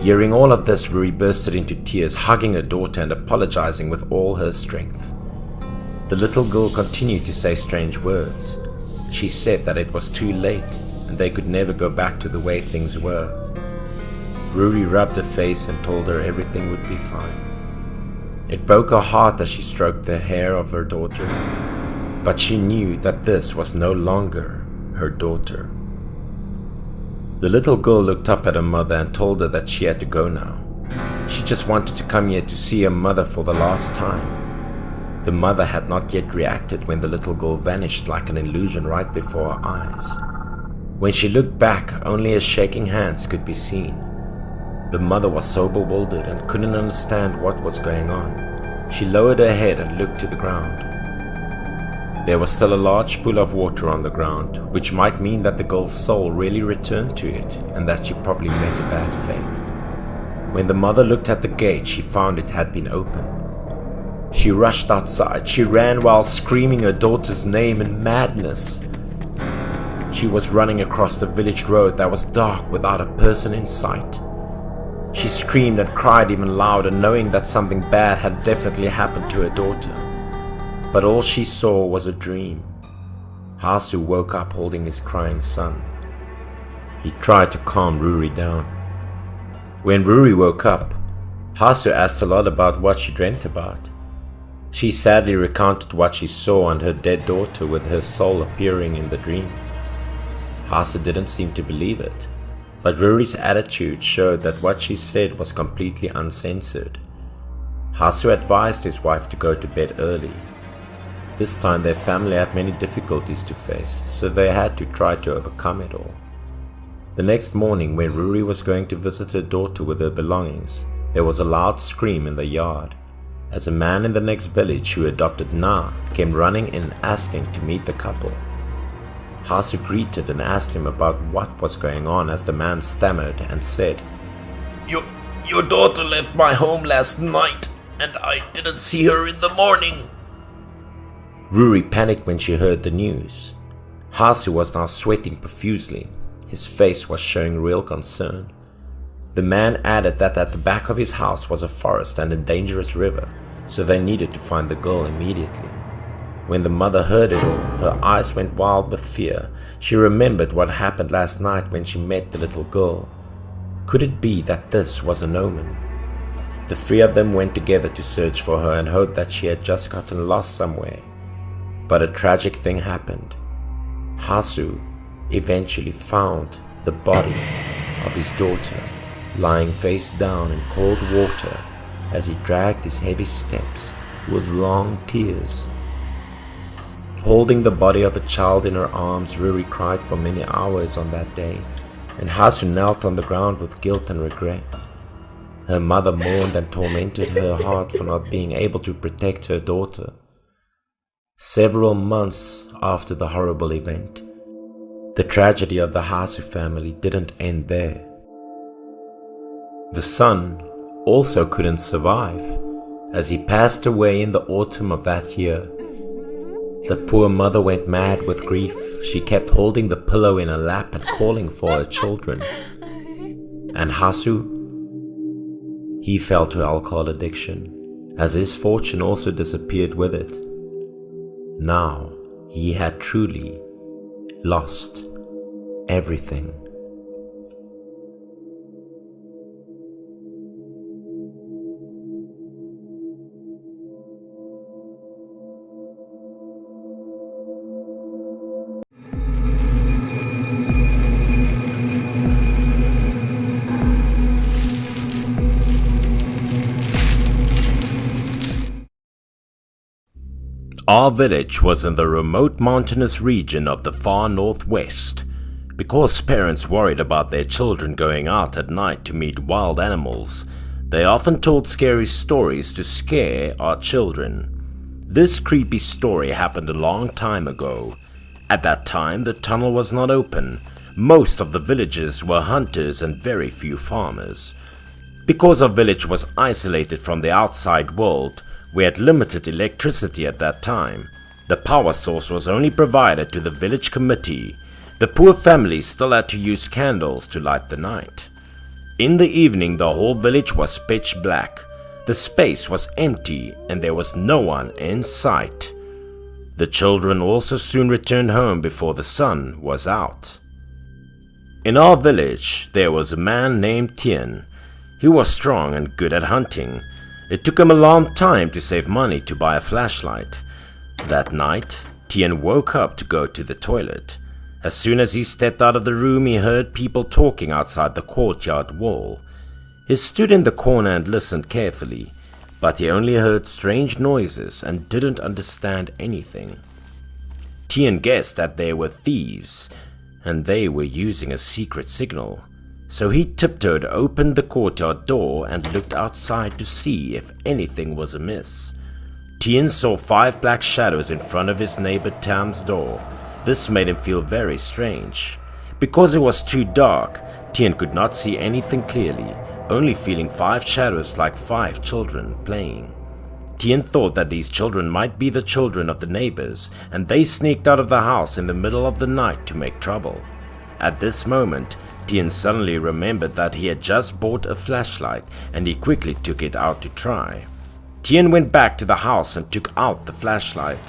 Hearing all of this, Ruri bursted into tears, hugging her daughter and apologizing with all her strength. The little girl continued to say strange words. She said that it was too late and they could never go back to the way things were. Ruri rubbed her face and told her everything would be fine. It broke her heart as she stroked the hair of her daughter, but she knew that this was no longer her daughter. The little girl looked up at her mother and told her that she had to go now. She just wanted to come here to see her mother for the last time. The mother had not yet reacted when the little girl vanished like an illusion right before her eyes. When she looked back, only her shaking hands could be seen. The mother was so bewildered and couldn't understand what was going on. She lowered her head and looked to the ground. There was still a large pool of water on the ground, which might mean that the girl's soul really returned to it and that she probably met a bad fate. When the mother looked at the gate, she found it had been open. She rushed outside. She ran while screaming her daughter's name in madness. She was running across the village road that was dark without a person in sight. She screamed and cried even louder, knowing that something bad had definitely happened to her daughter. But all she saw was a dream. Hasu woke up holding his crying son. He tried to calm Ruri down. When Ruri woke up, Hasu asked a lot about what she dreamt about. She sadly recounted what she saw and her dead daughter with her soul appearing in the dream. Hasu didn't seem to believe it, but Ruri's attitude showed that what she said was completely uncensored. Hasu advised his wife to go to bed early. This time their family had many difficulties to face, so they had to try to overcome it all. The next morning, when Ruri was going to visit her daughter with her belongings, there was a loud scream in the yard, as a man in the next village who adopted Na came running in asking to meet the couple. Hasu greeted and asked him about what was going on as the man stammered and said, Your daughter left my home last night and I didn't see her in the morning. Ruri panicked when she heard the news. Hasu was now sweating profusely. His face was showing real concern. The man added that at the back of his house was a forest and a dangerous river, so they needed to find the girl immediately. When the mother heard it all, her eyes went wild with fear. She remembered what happened last night when she met the little girl. Could it be that this was an omen? The three of them went together to search for her and hoped that she had just gotten lost somewhere. But a tragic thing happened. Hasu eventually found the body of his daughter lying face down in cold water as he dragged his heavy steps with long tears. Holding the body of a child in her arms, Ruri cried for many hours on that day, and Hasu knelt on the ground with guilt and regret. Her mother mourned and tormented her heart for not being able to protect her daughter. Several months after the horrible event, the tragedy of the Hasu family didn't end there. The son also couldn't survive, as he passed away in the autumn of that year. The poor mother went mad with grief. She kept holding the pillow in her lap and calling for her children. And Hasu? He fell to alcohol addiction, as his fortune also disappeared with it. Now he had truly lost everything. Our village was in the remote mountainous region of the far northwest. Because parents worried about their children going out at night to meet wild animals, they often told scary stories to scare our children. This creepy story happened a long time ago. At that time, the tunnel was not open. Most of the villagers were hunters and very few farmers. Because our village was isolated from the outside world, we had limited electricity at that time. The power source was only provided to the village committee. The poor families still had to use candles to light the night. In the evening, the whole village was pitch black. The space was empty and there was no one in sight. The children also soon returned home before the sun was out. In our village, there was a man named Tien. He was strong and good at hunting. It took him a long time to save money to buy a flashlight. That night, Tien woke up to go to the toilet. As soon as he stepped out of the room, he heard people talking outside the courtyard wall. He stood in the corner and listened carefully, but he only heard strange noises and didn't understand anything. Tien guessed that they were thieves, and they were using a secret signal. So he tiptoed open the courtyard door and looked outside to see if anything was amiss. Tien saw 5 black shadows in front of his neighbor Tam's door. This made him feel very strange. Because it was too dark, Tien could not see anything clearly, only feeling 5 shadows like 5 children playing. Tien thought that these children might be the children of the neighbors, and they sneaked out of the house in the middle of the night to make trouble. At this moment, Tien suddenly remembered that he had just bought a flashlight and he quickly took it out to try. Tien went back to the house and took out the flashlight.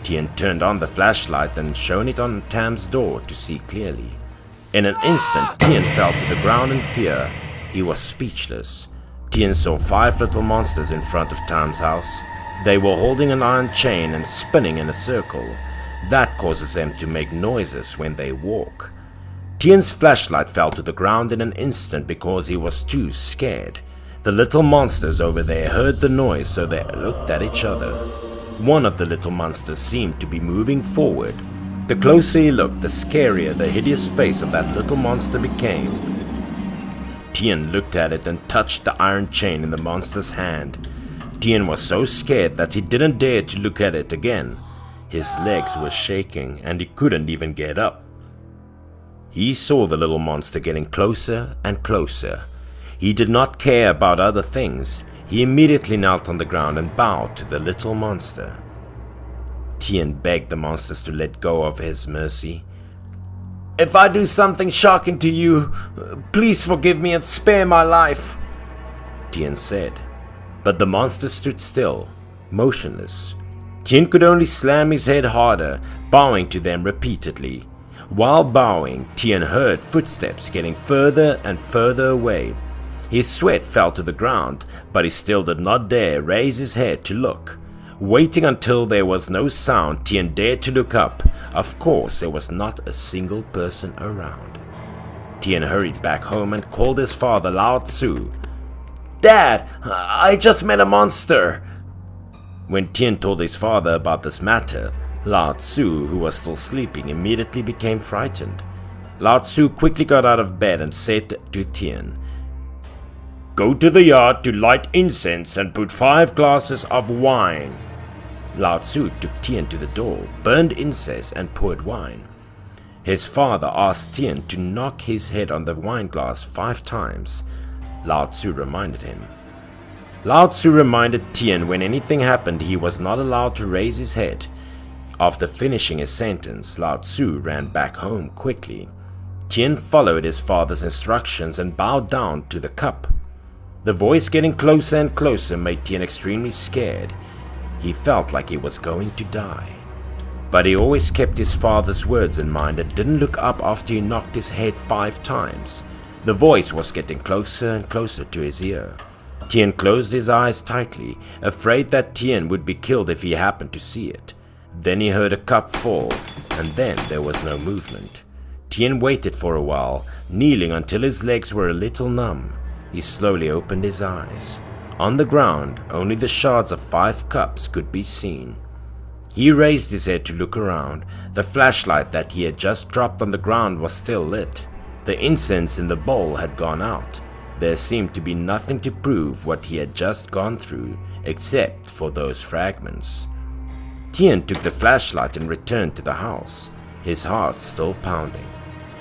Tien turned on the flashlight and shone it on Tam's door to see clearly. In an instant, Tien fell to the ground in fear. He was speechless. Tien saw 5 little monsters in front of Tam's house. They were holding an iron chain and spinning in a circle. That causes them to make noises when they walk. Tien's flashlight fell to the ground in an instant because he was too scared. The little monsters over there heard the noise, so they looked at each other. One of the little monsters seemed to be moving forward. The closer he looked, the scarier the hideous face of that little monster became. Tien looked at it and touched the iron chain in the monster's hand. Tien was so scared that he didn't dare to look at it again. His legs were shaking and he couldn't even get up. He saw the little monster getting closer and closer. He did not care about other things. He immediately knelt on the ground and bowed to the little monster. Tien begged the monsters to let go of his mercy. "If I do something shocking to you, please forgive me and spare my life," Tien said. But the monster stood still, motionless. Tien could only slam his head harder, bowing to them repeatedly. While bowing, Tien heard footsteps getting further and further away. His sweat fell to the ground, but he still did not dare raise his head to look. Waiting until there was no sound, Tien dared to look up. Of course, there was not a single person around. Tien hurried back home and called his father, Lao Tzu. "Dad, I just met a monster." When Tien told his father about this matter, Lao Tzu, who was still sleeping, immediately became frightened. Lao Tzu quickly got out of bed and said to Tien, "Go to the yard to light incense and put 5 glasses of wine." Lao Tzu took Tien to the door, burned incense and poured wine. His father asked Tien to knock his head on the wine glass 5 times. Lao Tzu reminded him. Lao Tzu reminded Tien when anything happened he was not allowed to raise his head. After finishing his sentence, Lao Tzu ran back home quickly. Tien followed his father's instructions and bowed down to the cup. The voice getting closer and closer made Tien extremely scared. He felt like he was going to die. but he always kept his father's words in mind and didn't look up after he knocked his head 5 times. The voice was getting closer and closer to his ear. Tien closed his eyes tightly, afraid that Tien would be killed if he happened to see it. Then he heard a cup fall, and then there was no movement. Tien waited for a while, kneeling until his legs were a little numb. He slowly opened his eyes. On the ground, only the shards of 5 cups could be seen. He raised his head to look around. The flashlight that he had just dropped on the ground was still lit. The incense in the bowl had gone out. There seemed to be nothing to prove what he had just gone through, except for those fragments. Tien took the flashlight and returned to the house, his heart still pounding.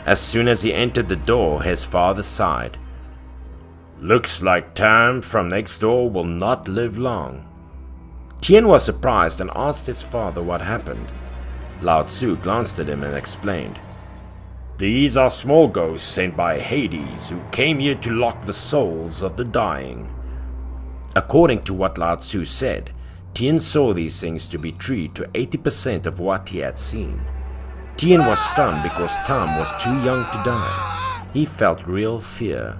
As soon as he entered the door, his father sighed. "Looks like Tam from next door will not live long." Tien was surprised and asked his father what happened. Lao Tzu glanced at him and explained. "These are small ghosts sent by Hades who came here to lock the souls of the dying." According to what Lao Tzu said, Tien saw these things to be true to 80% of what he had seen. Tien was stunned because Tam was too young to die. He felt real fear.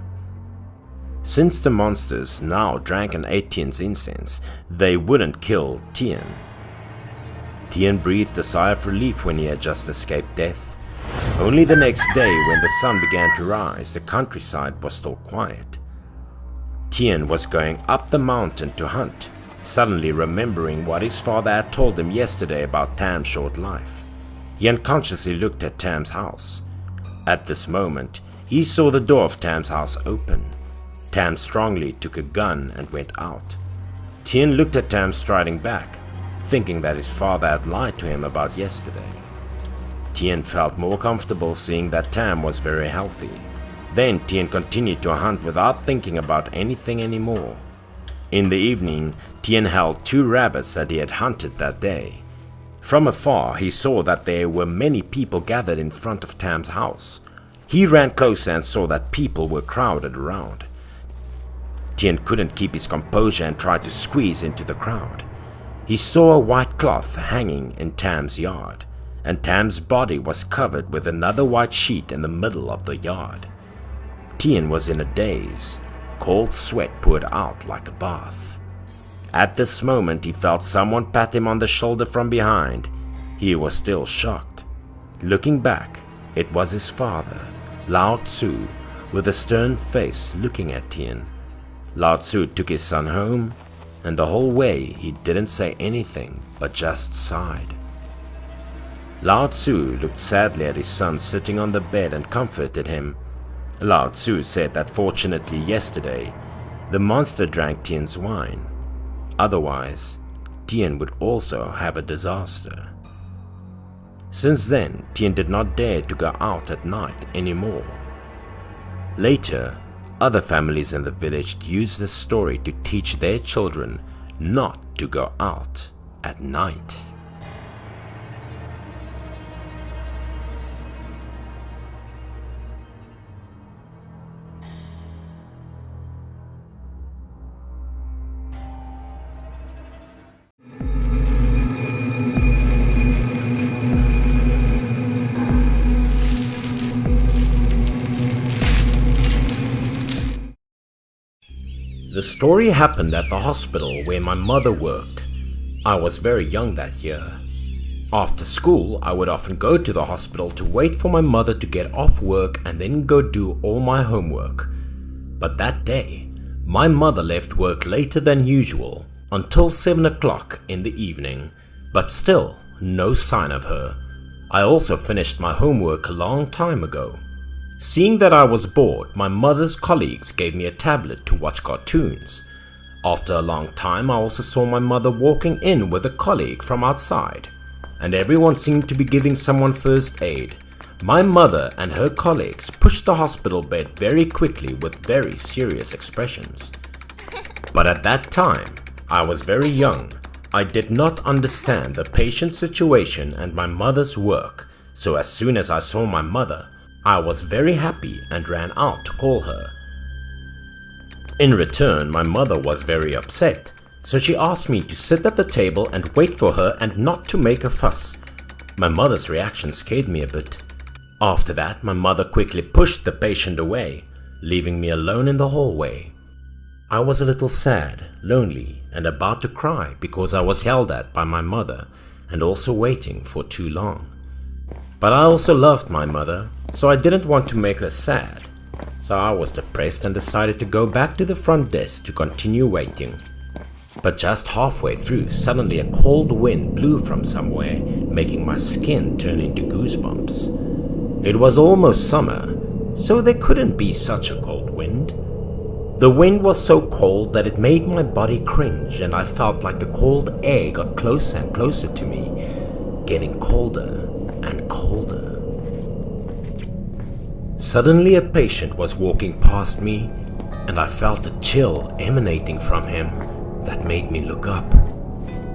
Since the monsters now drank and ate Tien's incense, they wouldn't kill Tien. Tien breathed a sigh of relief when he had just escaped death. Only the next day, when the sun began to rise, the countryside was still quiet. Tien was going up the mountain to hunt, suddenly remembering what his father had told him yesterday about Tam's short life. He unconsciously looked at Tam's house. At this moment, he saw the door of Tam's house open. Tam strongly took a gun and went out. Tien looked at Tam striding back, thinking that his father had lied to him about yesterday. Tien felt more comfortable seeing that Tam was very healthy. Then Tien continued to hunt without thinking about anything anymore. In the evening, Tien held 2 rabbits that he had hunted that day. From afar, he saw that there were many people gathered in front of Tam's house. He ran closer and saw that people were crowded around. Tien couldn't keep his composure and tried to squeeze into the crowd. He saw a white cloth hanging in Tam's yard, and Tam's body was covered with another white sheet in the middle of the yard. Tien was in a daze. Cold sweat poured out like a bath. At this moment, he felt someone pat him on the shoulder from behind. He was still shocked. Looking back, it was his father, Lao Tzu, with a stern face looking at Tien. Lao Tzu took his son home, and the whole way he didn't say anything but just sighed. Lao Tzu looked sadly at his son sitting on the bed and comforted him. Lao Tzu said that fortunately yesterday, the monster drank Tien's wine. Otherwise, Tien would also have a disaster. Since then, Tien did not dare to go out at night anymore. Later, other families in the village used this story to teach their children not to go out at night. The story happened at the hospital where my mother worked. I was very young that year. After school, I would often go to the hospital to wait for my mother to get off work and then go do all my homework. But that day, my mother left work later than usual, until 7 o'clock in the evening, but still no sign of her. I also finished my homework a long time ago. Seeing that I was bored, my mother's colleagues gave me a tablet to watch cartoons. After a long time, I also saw my mother walking in with a colleague from outside, and everyone seemed to be giving someone first aid. My mother and her colleagues pushed the hospital bed very quickly with very serious expressions. But at that time, I was very young. I did not understand the patient's situation and my mother's work, so as soon as I saw my mother, I was very happy and ran out to call her. In return, my mother was very upset, so she asked me to sit at the table and wait for her and not to make a fuss. My mother's reaction scared me a bit. After that, my mother quickly pushed the patient away, leaving me alone in the hallway. I was a little sad, lonely, and about to cry because I was yelled at by my mother and also waiting for too long. But I also loved my mother, so I didn't want to make her sad. So I was depressed and decided to go back to the front desk to continue waiting. But just halfway through, suddenly a cold wind blew from somewhere, making my skin turn into goosebumps. It was almost summer, so there couldn't be such a cold wind. The wind was so cold that it made my body cringe, and I felt like the cold air got closer and closer to me, getting colder and colder. Suddenly a patient was walking past me, and I felt a chill emanating from him that made me look up.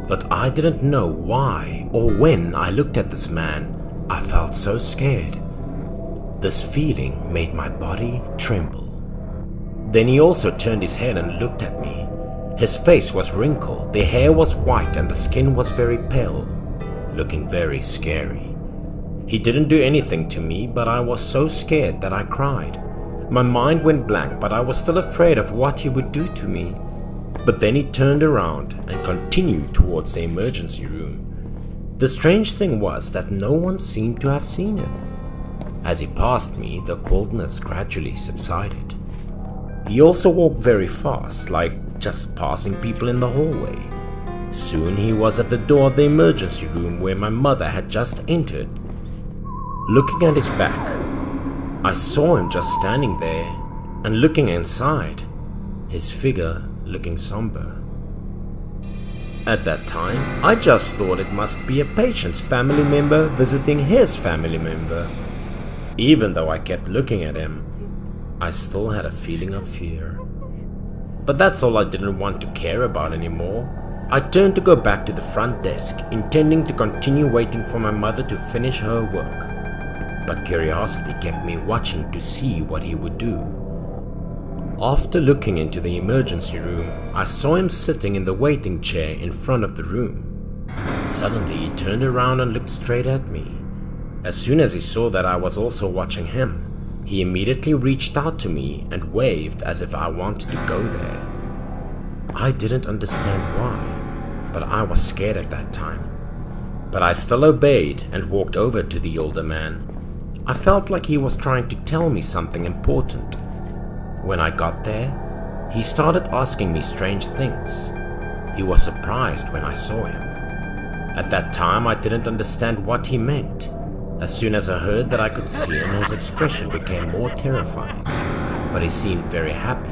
But I didn't know why or when I looked at this man, I felt so scared. This feeling made my body tremble. Then he also turned his head and looked at me. His face was wrinkled, the hair was white and the skin was very pale, looking very scary. He didn't do anything to me, but I was so scared that I cried. My mind went blank, but I was still afraid of what he would do to me. But then he turned around and continued towards the emergency room. The strange thing was that no one seemed to have seen him. As he passed me, the coldness gradually subsided. He also walked very fast, like just passing people in the hallway. Soon he was at the door of the emergency room where my mother had just entered. Looking at his back, I saw him just standing there and looking inside, his figure looking somber. At that time, I just thought it must be a patient's family member visiting his family member. Even though I kept looking at him, I still had a feeling of fear. But that's all I didn't want to care about anymore. I turned to go back to the front desk, intending to continue waiting for my mother to finish her work. But curiosity kept me watching to see what he would do. After looking into the emergency room, I saw him sitting in the waiting chair in front of the room. Suddenly he turned around and looked straight at me. As soon as he saw that I was also watching him, he immediately reached out to me and waved as if I wanted to go there. I didn't understand why, but I was scared at that time. But I still obeyed and walked over to the older man. I felt like he was trying to tell me something important. When I got there, he started asking me strange things. He was surprised when I saw him. At that time, I didn't understand what he meant. As soon as I heard that I could see him, his expression became more terrifying, but he seemed very happy.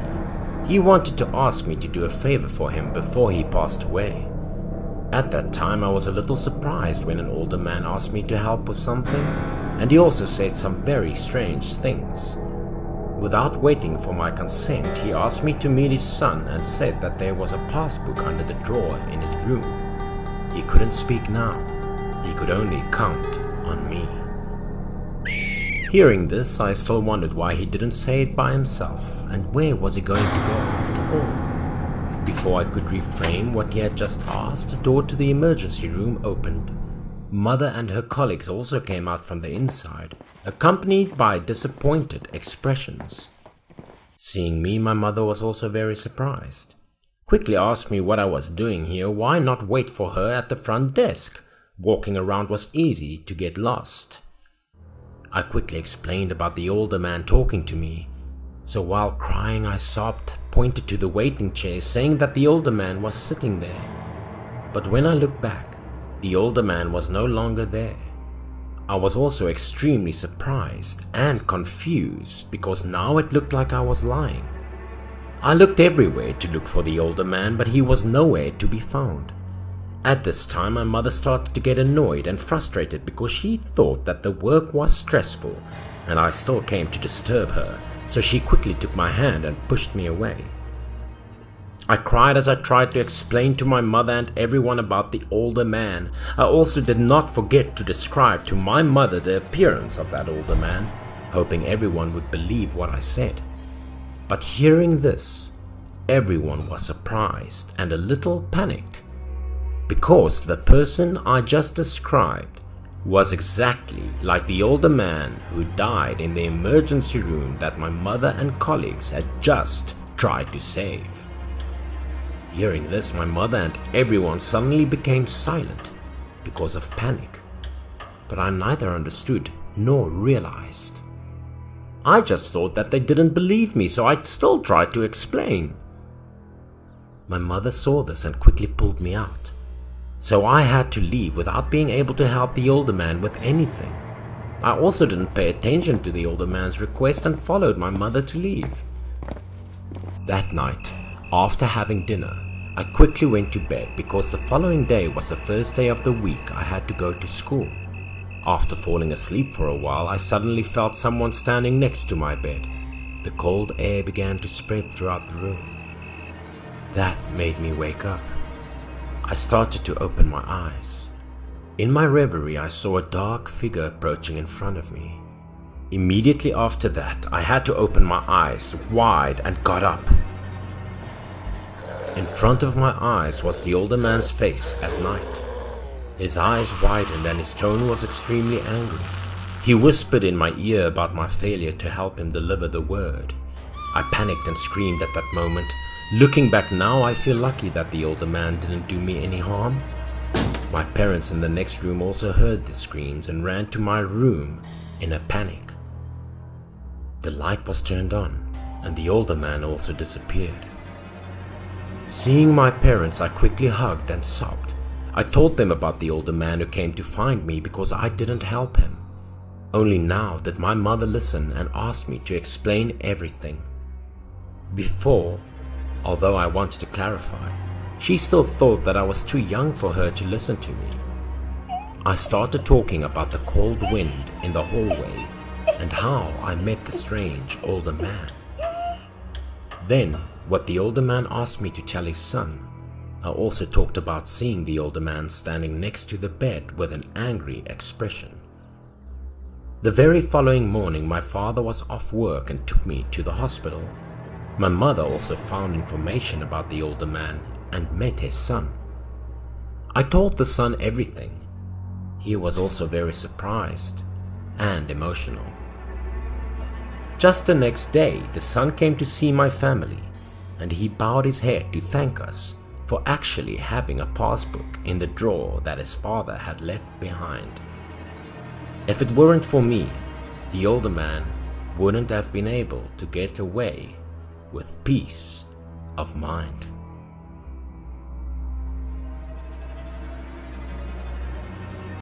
He wanted to ask me to do a favor for him before he passed away. At that time, I was a little surprised when an older man asked me to help with something, and he also said some very strange things. Without waiting for my consent, he asked me to meet his son and said that there was a passbook under the drawer in his room. He couldn't speak now. He could only count on me. Hearing this, I still wondered why he didn't say it by himself, and where was he going to go after all? Before I could reframe what he had just asked, the door to the emergency room opened. Mother and her colleagues also came out from the inside, accompanied by disappointed expressions. Seeing me, my mother was also very surprised. Quickly asked me what I was doing here, why not wait for her at the front desk? Walking around was easy to get lost. I quickly explained about the older man talking to me. So while crying, I sobbed, pointed to the waiting chair, saying that the older man was sitting there. But when I looked back, the older man was no longer there. I was also extremely surprised and confused because now it looked like I was lying. I looked everywhere to look for the older man, but he was nowhere to be found. At this time, my mother started to get annoyed and frustrated because she thought that the work was stressful and I still came to disturb her, so she quickly took my hand and pushed me away. I cried as I tried to explain to my mother and everyone about the older man. I also did not forget to describe to my mother the appearance of that older man, hoping everyone would believe what I said. But hearing this, everyone was surprised and a little panicked, because the person I just described was exactly like the older man who died in the emergency room that my mother and colleagues had just tried to save. Hearing this, my mother and everyone suddenly became silent because of panic, but I neither understood nor realized. I just thought that they didn't believe me, so I still tried to explain. My mother saw this and quickly pulled me out, so I had to leave without being able to help the older man with anything. I also didn't pay attention to the older man's request and followed my mother to leave. That night, after having dinner, I quickly went to bed because the following day was the first day of the week I had to go to school. After falling asleep for a while, I suddenly felt someone standing next to my bed. The cold air began to spread throughout the room. That made me wake up. I started to open my eyes. In my reverie, I saw a dark figure approaching in front of me. Immediately after that, I had to open my eyes wide and got up. In front of my eyes was the older man's face at night. His eyes widened and his tone was extremely angry. He whispered in my ear about my failure to help him deliver the word. I panicked and screamed at that moment. Looking back now, I feel lucky that the older man didn't do me any harm. My parents in the next room also heard the screams and ran to my room in a panic. The light was turned on and the older man also disappeared. Seeing my parents, I quickly hugged and sobbed. I told them about the older man who came to find me because I didn't help him. Only now did my mother listen and asked me to explain everything. Before, although I wanted to clarify, she still thought that I was too young for her to listen to me. I started talking about the cold wind in the hallway and how I met the strange older man. Then, what the older man asked me to tell his son. I also talked about seeing the older man standing next to the bed with an angry expression. The very following morning, my father was off work and took me to the hospital. My mother also found information about the older man and met his son. I told the son everything. He was also very surprised and emotional. Just the next day, the son came to see my family, and he bowed his head to thank us for actually having a passbook in the drawer that his father had left behind. If it weren't for me, the older man wouldn't have been able to get away with peace of mind.